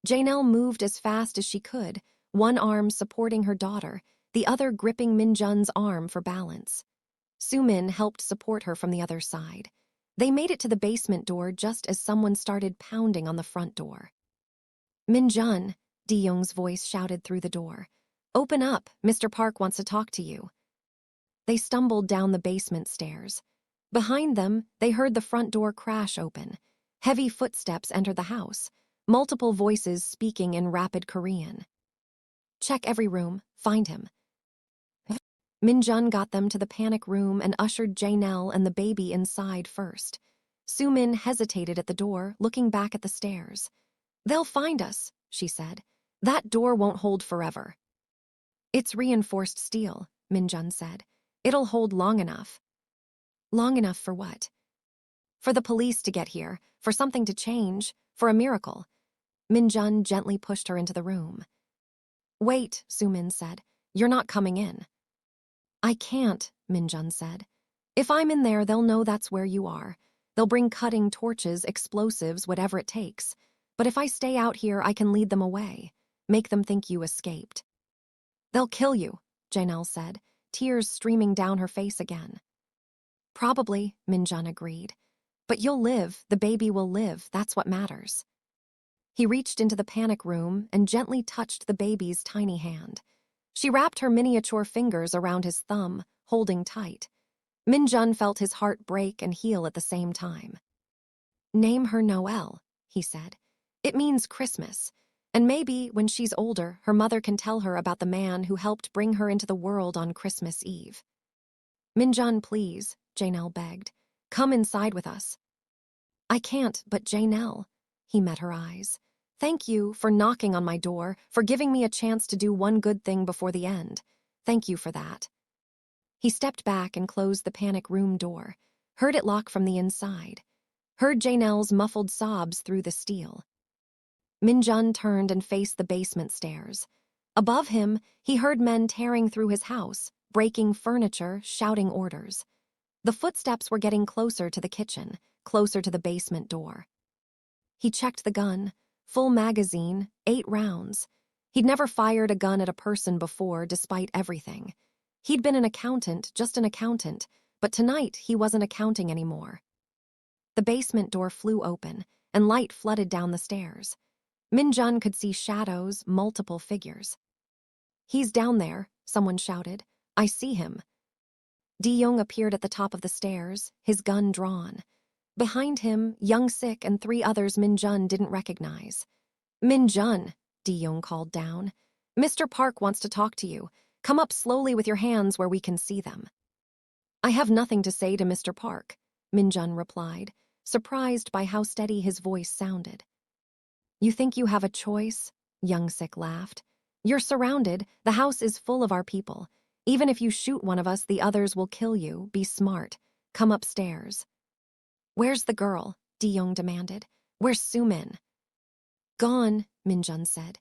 Janelle moved as fast as she could, one arm supporting her daughter, the other gripping Minjun's arm for balance. Sumin helped support her from the other side. They made it to the basement door just as someone started pounding on the front door. "Minjun," Di-young's voice shouted through the door. "Open up, Mr. Park wants to talk to you." They stumbled down the basement stairs. Behind them, they heard the front door crash open. Heavy footsteps entered the house, multiple voices speaking in rapid Korean. "Check every room, find him." Minjun got them to the panic room and ushered Janelle and the baby inside first. Sumin hesitated at the door, looking back at the stairs. "They'll find us," she said. "That door won't hold forever." "It's reinforced steel," Minjun said. "It'll hold long enough." "Long enough for what?" "For the police to get here, for something to change, for a miracle." Minjun gently pushed her into the room. "Wait," Sumin said. "You're not coming in." "I can't," Minjun said. "If I'm in there, they'll know that's where you are. They'll bring cutting torches, explosives, whatever it takes. But if I stay out here, I can lead them away, make them think you escaped." "They'll kill you," Janelle said, tears streaming down her face again. "Probably," Minjun agreed. "But you'll live, the baby will live, that's what matters." He reached into the panic room and gently touched the baby's tiny hand. She wrapped her miniature fingers around his thumb, holding tight. Minjun felt his heart break and heal at the same time. "Name her Noelle," he said. "It means Christmas. And maybe, when she's older, her mother can tell her about the man who helped bring her into the world on Christmas Eve." "Minjun, please," Janelle begged. "Come inside with us." "I can't, but Janelle." He met her eyes. "Thank you for knocking on my door, for giving me a chance to do one good thing before the end. Thank you for that." He stepped back and closed the panic room door, heard it lock from the inside, heard Janelle's muffled sobs through the steel. Minjun turned and faced the basement stairs. Above him, he heard men tearing through his house, breaking furniture, shouting orders. The footsteps were getting closer to the kitchen, closer to the basement door. He checked the gun. Full magazine, 8 rounds. He'd never fired a gun at a person before, despite everything. He'd been an accountant, just an accountant, but tonight he wasn't accounting anymore. The basement door flew open, and light flooded down the stairs. Min-jun could see shadows, multiple figures. "He's down there," someone shouted. "I see him." Di-young appeared at the top of the stairs, his gun drawn. Behind him, Young-sik and 3 others Min-jun didn't recognize. "Min-jun," Di-young called down. "Mr. Park wants to talk to you. Come up slowly with your hands where we can see them." "I have nothing to say to Mr. Park," Min-jun replied, surprised by how steady his voice sounded. "You think you have a choice?" Young-sik laughed. "You're surrounded. The house is full of our people. Even if you shoot one of us, the others will kill you. Be smart. Come upstairs." "Where's the girl?" Di-young demanded. "Where's Soo-min?" "Gone," Min-jun said.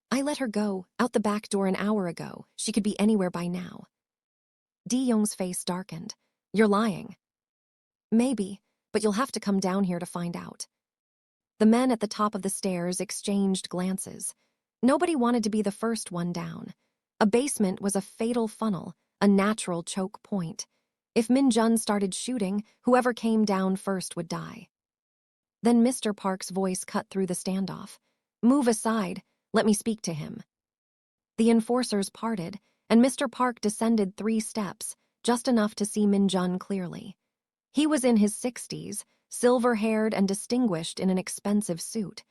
"I let her go, out the back door an hour ago. She could be anywhere by now." Di-young's face darkened. "You're lying." "Maybe, but you'll have to come down here to find out." The men at the top of the stairs exchanged glances. Nobody wanted to be the first one down. A basement was a fatal funnel, a natural choke point. If Min-jun started shooting, whoever came down first would die. Then Mr. Park's voice cut through the standoff. "Move aside. Let me speak to him." The enforcers parted, and Mr. Park descended 3 steps, just enough to see Min-jun clearly. He was in his 60s, silver-haired and distinguished in an expensive suit.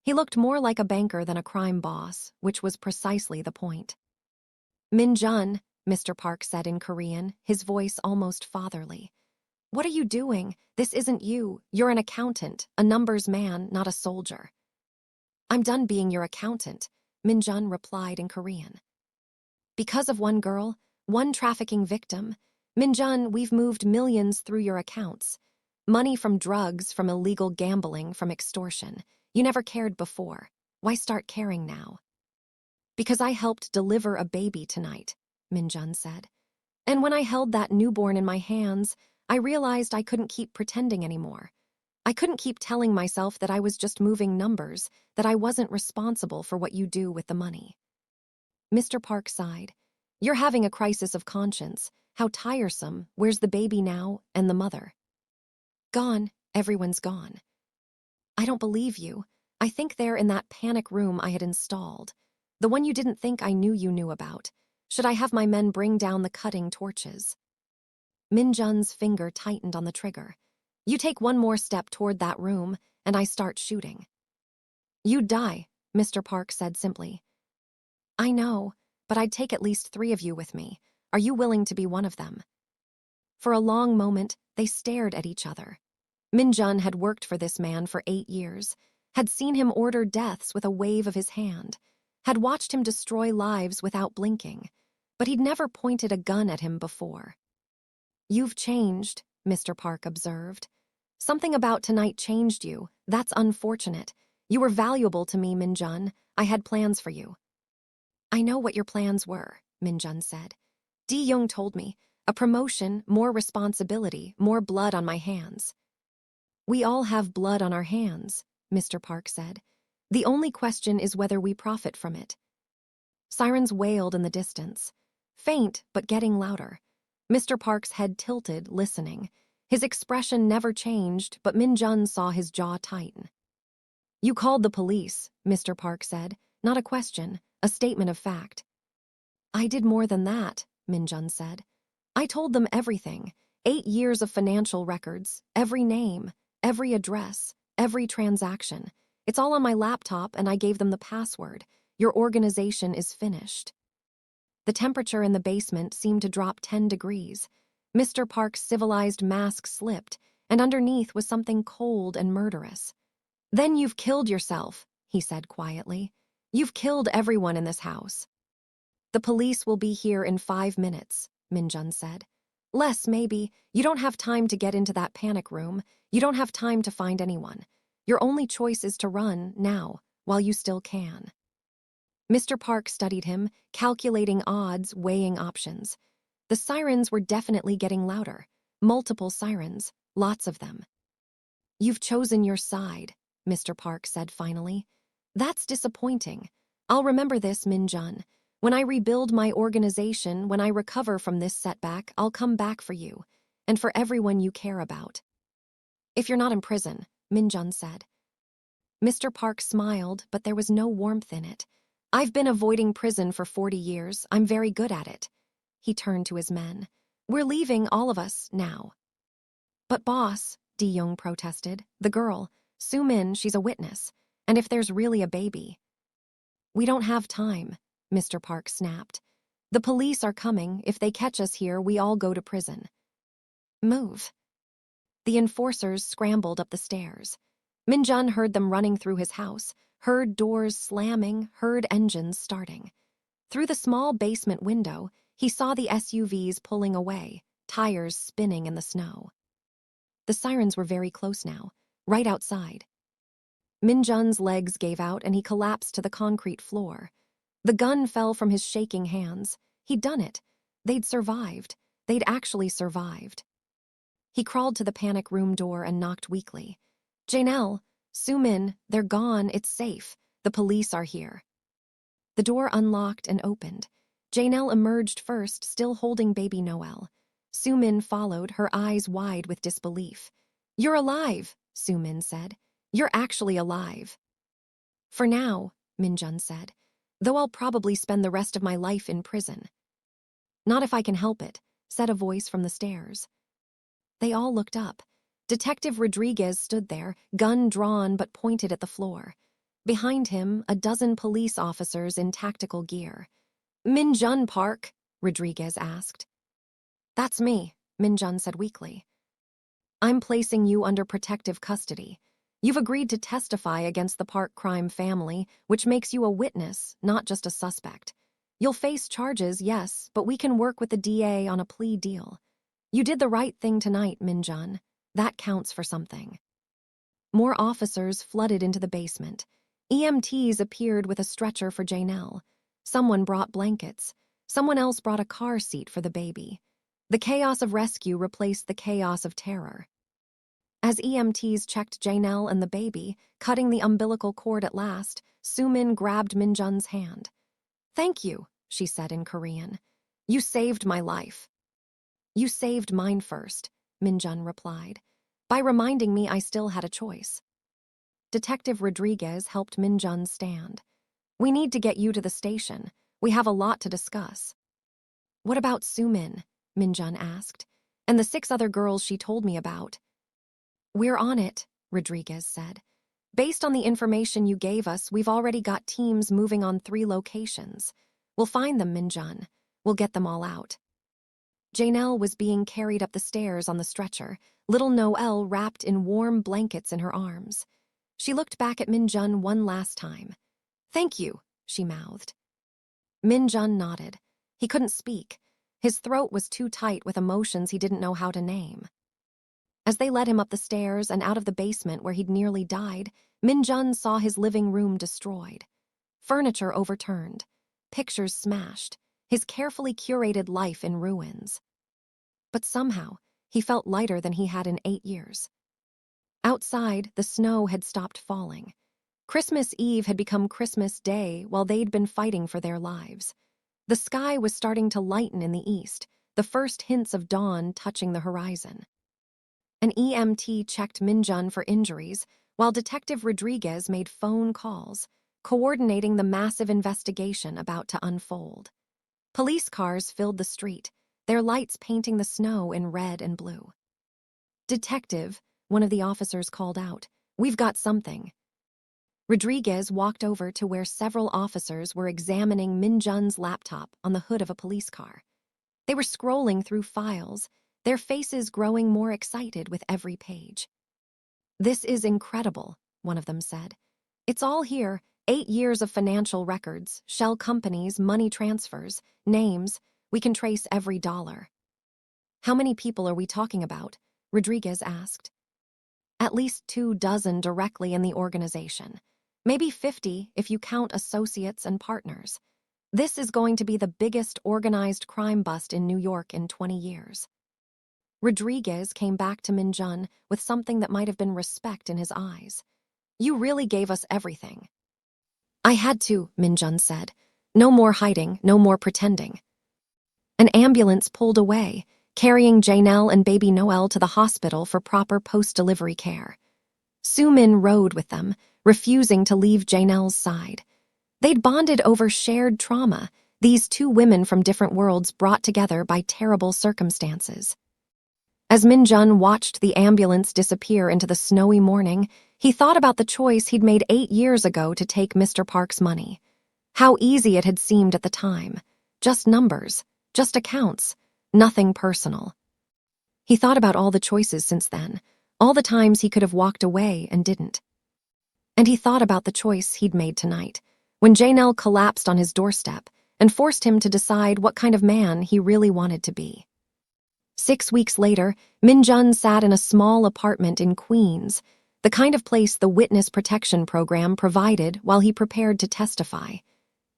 He looked more like a banker than a crime boss, which was precisely the point. "Min-jun," Mr. Park said in Korean, his voice almost fatherly. "What are you doing? This isn't you. You're an accountant, a numbers man, not a soldier." "I'm done being your accountant," Min-jun replied in Korean. "Because of one girl, one trafficking victim. Min-jun, we've moved millions through your accounts. Money from drugs, from illegal gambling, from extortion. You never cared before. Why start caring now?" "Because I helped deliver a baby tonight," Min-jun said. "And when I held that newborn in my hands, I realized I couldn't keep pretending anymore. I couldn't keep telling myself that I was just moving numbers, that I wasn't responsible for what you do with the money." Mr. Park sighed. "You're having a crisis of conscience. How tiresome. Where's the baby now, and the mother?" "Gone. Everyone's gone." "I don't believe you. I think they're in that panic room I had installed. The one you didn't think I knew you knew about. Should I have my men bring down the cutting torches?" Min-jun's finger tightened on the trigger. "You take one more step toward that room, and I start shooting." "You'd die," Mr. Park said simply. "I know, but I'd take at least 3 of you with me. Are you willing to be one of them?" For a long moment, they stared at each other. Min-jun had worked for this man for 8 years, had seen him order deaths with a wave of his hand, had watched him destroy lives without blinking, but he'd never pointed a gun at him before. "You've changed," Mr. Park observed. "Something about tonight changed you. That's unfortunate. You were valuable to me, Min-jun. I had plans for you." "I know what your plans were," Min-jun said. "Di-young told me. A promotion, more responsibility, more blood on my hands." "We all have blood on our hands," Mr. Park said. "The only question is whether we profit from it." Sirens wailed in the distance. Faint, but getting louder. Mr. Park's head tilted, listening. His expression never changed, but Min-jun saw his jaw tighten. "You called the police," Mr. Park said. "Not a question, a statement of fact." "I did more than that," Min-jun said. "I told them everything. 8 years of financial records, every name, every address, every transaction. It's all on my laptop, and I gave them the password. Your organization is finished." The temperature in the basement seemed to drop 10 degrees. Mr. Park's civilized mask slipped, and underneath was something cold and murderous. "Then you've killed yourself," he said quietly. "You've killed everyone in this house." "The police will be here in 5 minutes," Min-jun said. "Less, maybe. You don't have time to get into that panic room. You don't have time to find anyone. Your only choice is to run, now, while you still can." Mr. Park studied him, calculating odds, weighing options. The sirens were definitely getting louder. Multiple sirens, lots of them. "You've chosen your side," Mr. Park said finally. "That's disappointing. I'll remember this, Min-jun. When I rebuild my organization, when I recover from this setback, I'll come back for you, and for everyone you care about." "If you're not in prison," Min-jun said. Mr. Park smiled, but there was no warmth in it. "I've been avoiding prison for 40 years. I'm very good at it." He turned to his men. "We're leaving, all of us, now." "But boss," Di-young protested, "the girl, Soo-min, she's a witness. And if there's really a baby—" "We don't have time," Mr. Park snapped. "The police are coming. If they catch us here, we all go to prison." "Move." The enforcers scrambled up the stairs. Min-jun heard them running through his house, heard doors slamming, heard engines starting. Through the small basement window, he saw the SUVs pulling away, tires spinning in the snow. The sirens were very close now, right outside. Min-jun's legs gave out and he collapsed to the concrete floor. The gun fell from his shaking hands. He'd done it. They'd survived. They'd actually survived. He crawled to the panic room door and knocked weakly. "Janelle, Soo-min, they're gone, it's safe. The police are here." The door unlocked and opened. Janelle emerged first, still holding baby Noelle. Soo-min followed, her eyes wide with disbelief. "You're alive," Soo-min said. "You're actually alive." "For now," Min-jun said, "though I'll probably spend the rest of my life in prison." "Not if I can help it," said a voice from the stairs. They all looked up. Detective Rodriguez stood there, gun drawn but pointed at the floor. Behind him, a dozen police officers in tactical gear. "Min-jun Park?" Rodriguez asked. "That's me," Min-jun said weakly. "I'm placing you under protective custody. You've agreed to testify against the Park crime family, which makes you a witness, not just a suspect. You'll face charges, yes, but we can work with the DA on a plea deal. You did the right thing tonight, Min-jun. That counts for something." More officers flooded into the basement. EMTs appeared with a stretcher for Janelle. Someone brought blankets. Someone else brought a car seat for the baby. The chaos of rescue replaced the chaos of terror. As EMTs checked Janelle and the baby, cutting the umbilical cord at last, Soo-min grabbed Min-jun's hand. "Thank you," she said in Korean. "You saved my life." "You saved mine first," Min-jun replied, "by reminding me I still had a choice." Detective Rodriguez helped Min-jun stand. "We need to get you to the station. We have a lot to discuss." "What about Soo-min?" Min-jun asked. "And the 6 other girls she told me about?" "We're on it," Rodriguez said. "Based on the information you gave us, we've already got teams moving on 3 locations. We'll find them, Min-jun. We'll get them all out." Janelle was being carried up the stairs on the stretcher, little Noelle wrapped in warm blankets in her arms. She looked back at Min-jun one last time. "Thank you," she mouthed. Min-jun nodded. He couldn't speak. His throat was too tight with emotions he didn't know how to name. As they led him up the stairs and out of the basement where he'd nearly died, Min-jun saw his living room destroyed. Furniture overturned. Pictures smashed. His carefully curated life in ruins. But somehow, he felt lighter than he had in 8 years. Outside, the snow had stopped falling. Christmas Eve had become Christmas Day while they'd been fighting for their lives. The sky was starting to lighten in the east, the first hints of dawn touching the horizon. An EMT checked Min-jun for injuries, while Detective Rodriguez made phone calls, coordinating the massive investigation about to unfold. Police cars filled the street, their lights painting the snow in red and blue. "Detective," one of the officers called out, "we've got something." Rodriguez walked over to where several officers were examining Min-jun's laptop on the hood of a police car. They were scrolling through files, their faces growing more excited with every page. "This is incredible," one of them said. "It's all here. 8 years of financial records, shell companies, money transfers, names. We can trace every dollar." "How many people are we talking about?" Rodriguez asked. "At least 24 directly in the organization. Maybe 50 if you count associates and partners. This is going to be the biggest organized crime bust in New York in 20 years. Rodriguez came back to Minjun with something that might have been respect in his eyes. You really gave us everything. I had to, Minjun said. No more hiding, no more pretending. An ambulance pulled away, carrying Janelle and baby Noel to the hospital for proper post-delivery care. Sumin rode with them, refusing to leave Janelle's side. They'd bonded over shared trauma, these two women from different worlds brought together by terrible circumstances. As Minjun watched the ambulance disappear into the snowy morning, he thought about the choice he'd made 8 years ago to take Mr. Park's money. How easy it had seemed at the time. Just numbers, just accounts, nothing personal. He thought about all the choices since then, all the times he could have walked away and didn't. And he thought about the choice he'd made tonight, when Janelle collapsed on his doorstep and forced him to decide what kind of man he really wanted to be. 6 weeks later, Minjun sat in a small apartment in Queens, the kind of place the Witness Protection Program provided while he prepared to testify.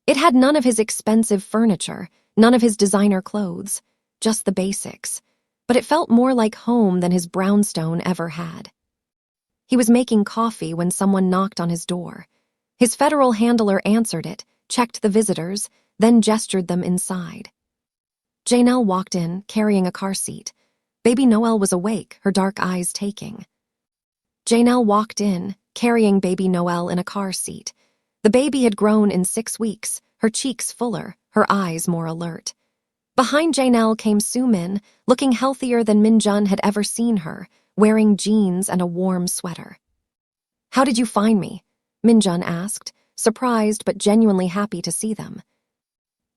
It had none of his expensive furniture, none of his designer clothes, just the basics, but it felt more like home than his brownstone ever had. He was making coffee when someone knocked on his door. His federal handler answered it, checked the visitors, then gestured them inside. Janelle walked in, carrying a car seat. Baby Noel was awake, her dark eyes taking. Janelle walked in, carrying baby Noel in a car seat. The baby had grown in 6 weeks, her cheeks fuller, her eyes more alert. Behind Janelle came Sumin, looking healthier than Minjun had ever seen her, wearing jeans and a warm sweater. How did you find me? Minjun asked, surprised but genuinely happy to see them.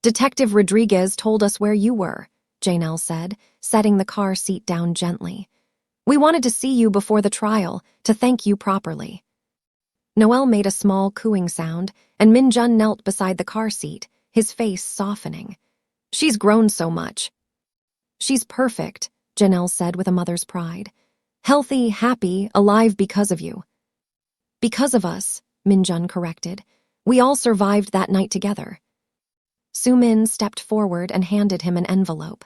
Detective Rodriguez told us where you were, Janelle said, setting the car seat down gently. We wanted to see you before the trial, to thank you properly. Noel made a small cooing sound, and Minjun knelt beside the car seat, his face softening. She's grown so much. She's perfect, Janelle said with a mother's pride. Healthy, happy, alive because of you. Because of us, Minjun corrected. We all survived that night together. Sumin stepped forward and handed him an envelope.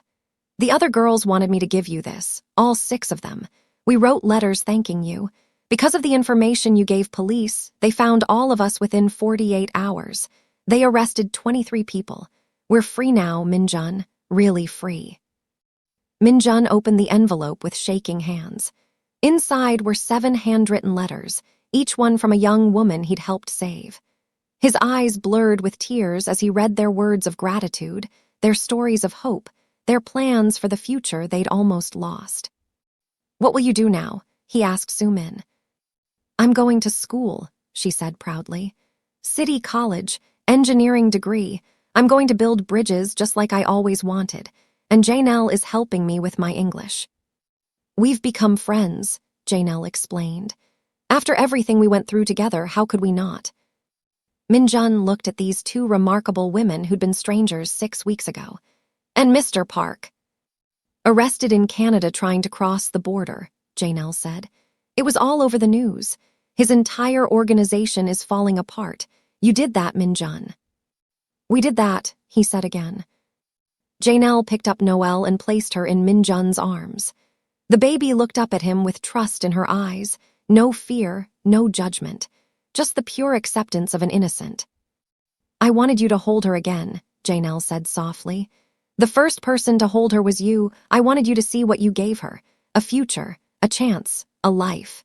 The other girls wanted me to give you this, all 6 of them. We wrote letters thanking you. Because of the information you gave police, they found all of us within 48 hours. They arrested 23 people. We're free now, Minjun, really free. Minjun opened the envelope with shaking hands. Inside were 7 handwritten letters, each one from a young woman he'd helped save. His eyes blurred with tears as he read their words of gratitude, their stories of hope, their plans for the future they'd almost lost. What will you do now? He asked Sumin. I'm going to school, she said proudly. City College, engineering degree. I'm going to build bridges just like I always wanted, and Janelle is helping me with my English. We've become friends, Janelle explained. After everything we went through together, how could we not? Minjun looked at these 2 remarkable women who'd been strangers 6 weeks ago. And Mr. Park. Arrested in Canada trying to cross the border, Janelle said. It was all over the news. His entire organization is falling apart. You did that, Minjun. We did that, he said again. Janelle picked up Noelle and placed her in Minjun's arms. The baby looked up at him with trust in her eyes, no fear, no judgment, just the pure acceptance of an innocent. I wanted you to hold her again, Janelle said softly. The first person to hold her was you. I wanted you to see what you gave her, a future, a chance, a life.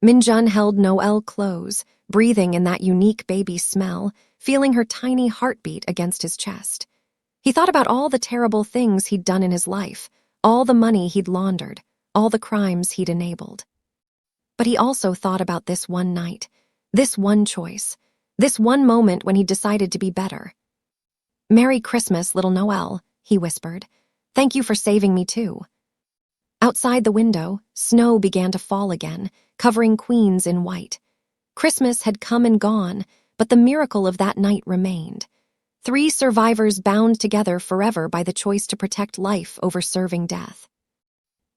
Minjun held Noelle close, breathing in that unique baby smell, feeling her tiny heartbeat against his chest. He thought about all the terrible things he'd done in his life, all the money he'd laundered, all the crimes he'd enabled. But he also thought about this one night, this one choice, this one moment when he decided to be better. Merry Christmas, little Noelle, he whispered. Thank you for saving me too. Outside the window, snow began to fall again, covering Queens in white. Christmas had come and gone, but the miracle of that night remained. 3 survivors bound together forever by the choice to protect life over serving death.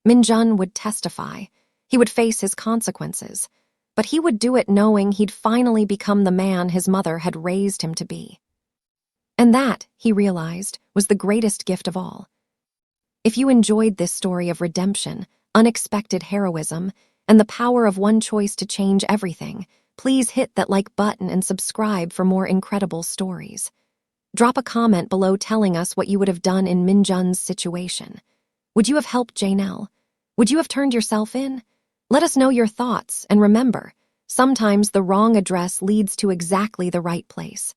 Minjun would testify. He would face his consequences. but he would do it knowing he'd finally become the man his mother had raised him to be. And that, he realized, was the greatest gift of all. If you enjoyed this story of redemption, unexpected heroism, and the power of one choice to change everything, please hit that like button and subscribe for more incredible stories. Drop a comment below telling us what you would have done in Minjun's situation. Would you have helped Janelle? Would you have turned yourself in? Let us know your thoughts, and remember, sometimes the wrong address leads to exactly the right place.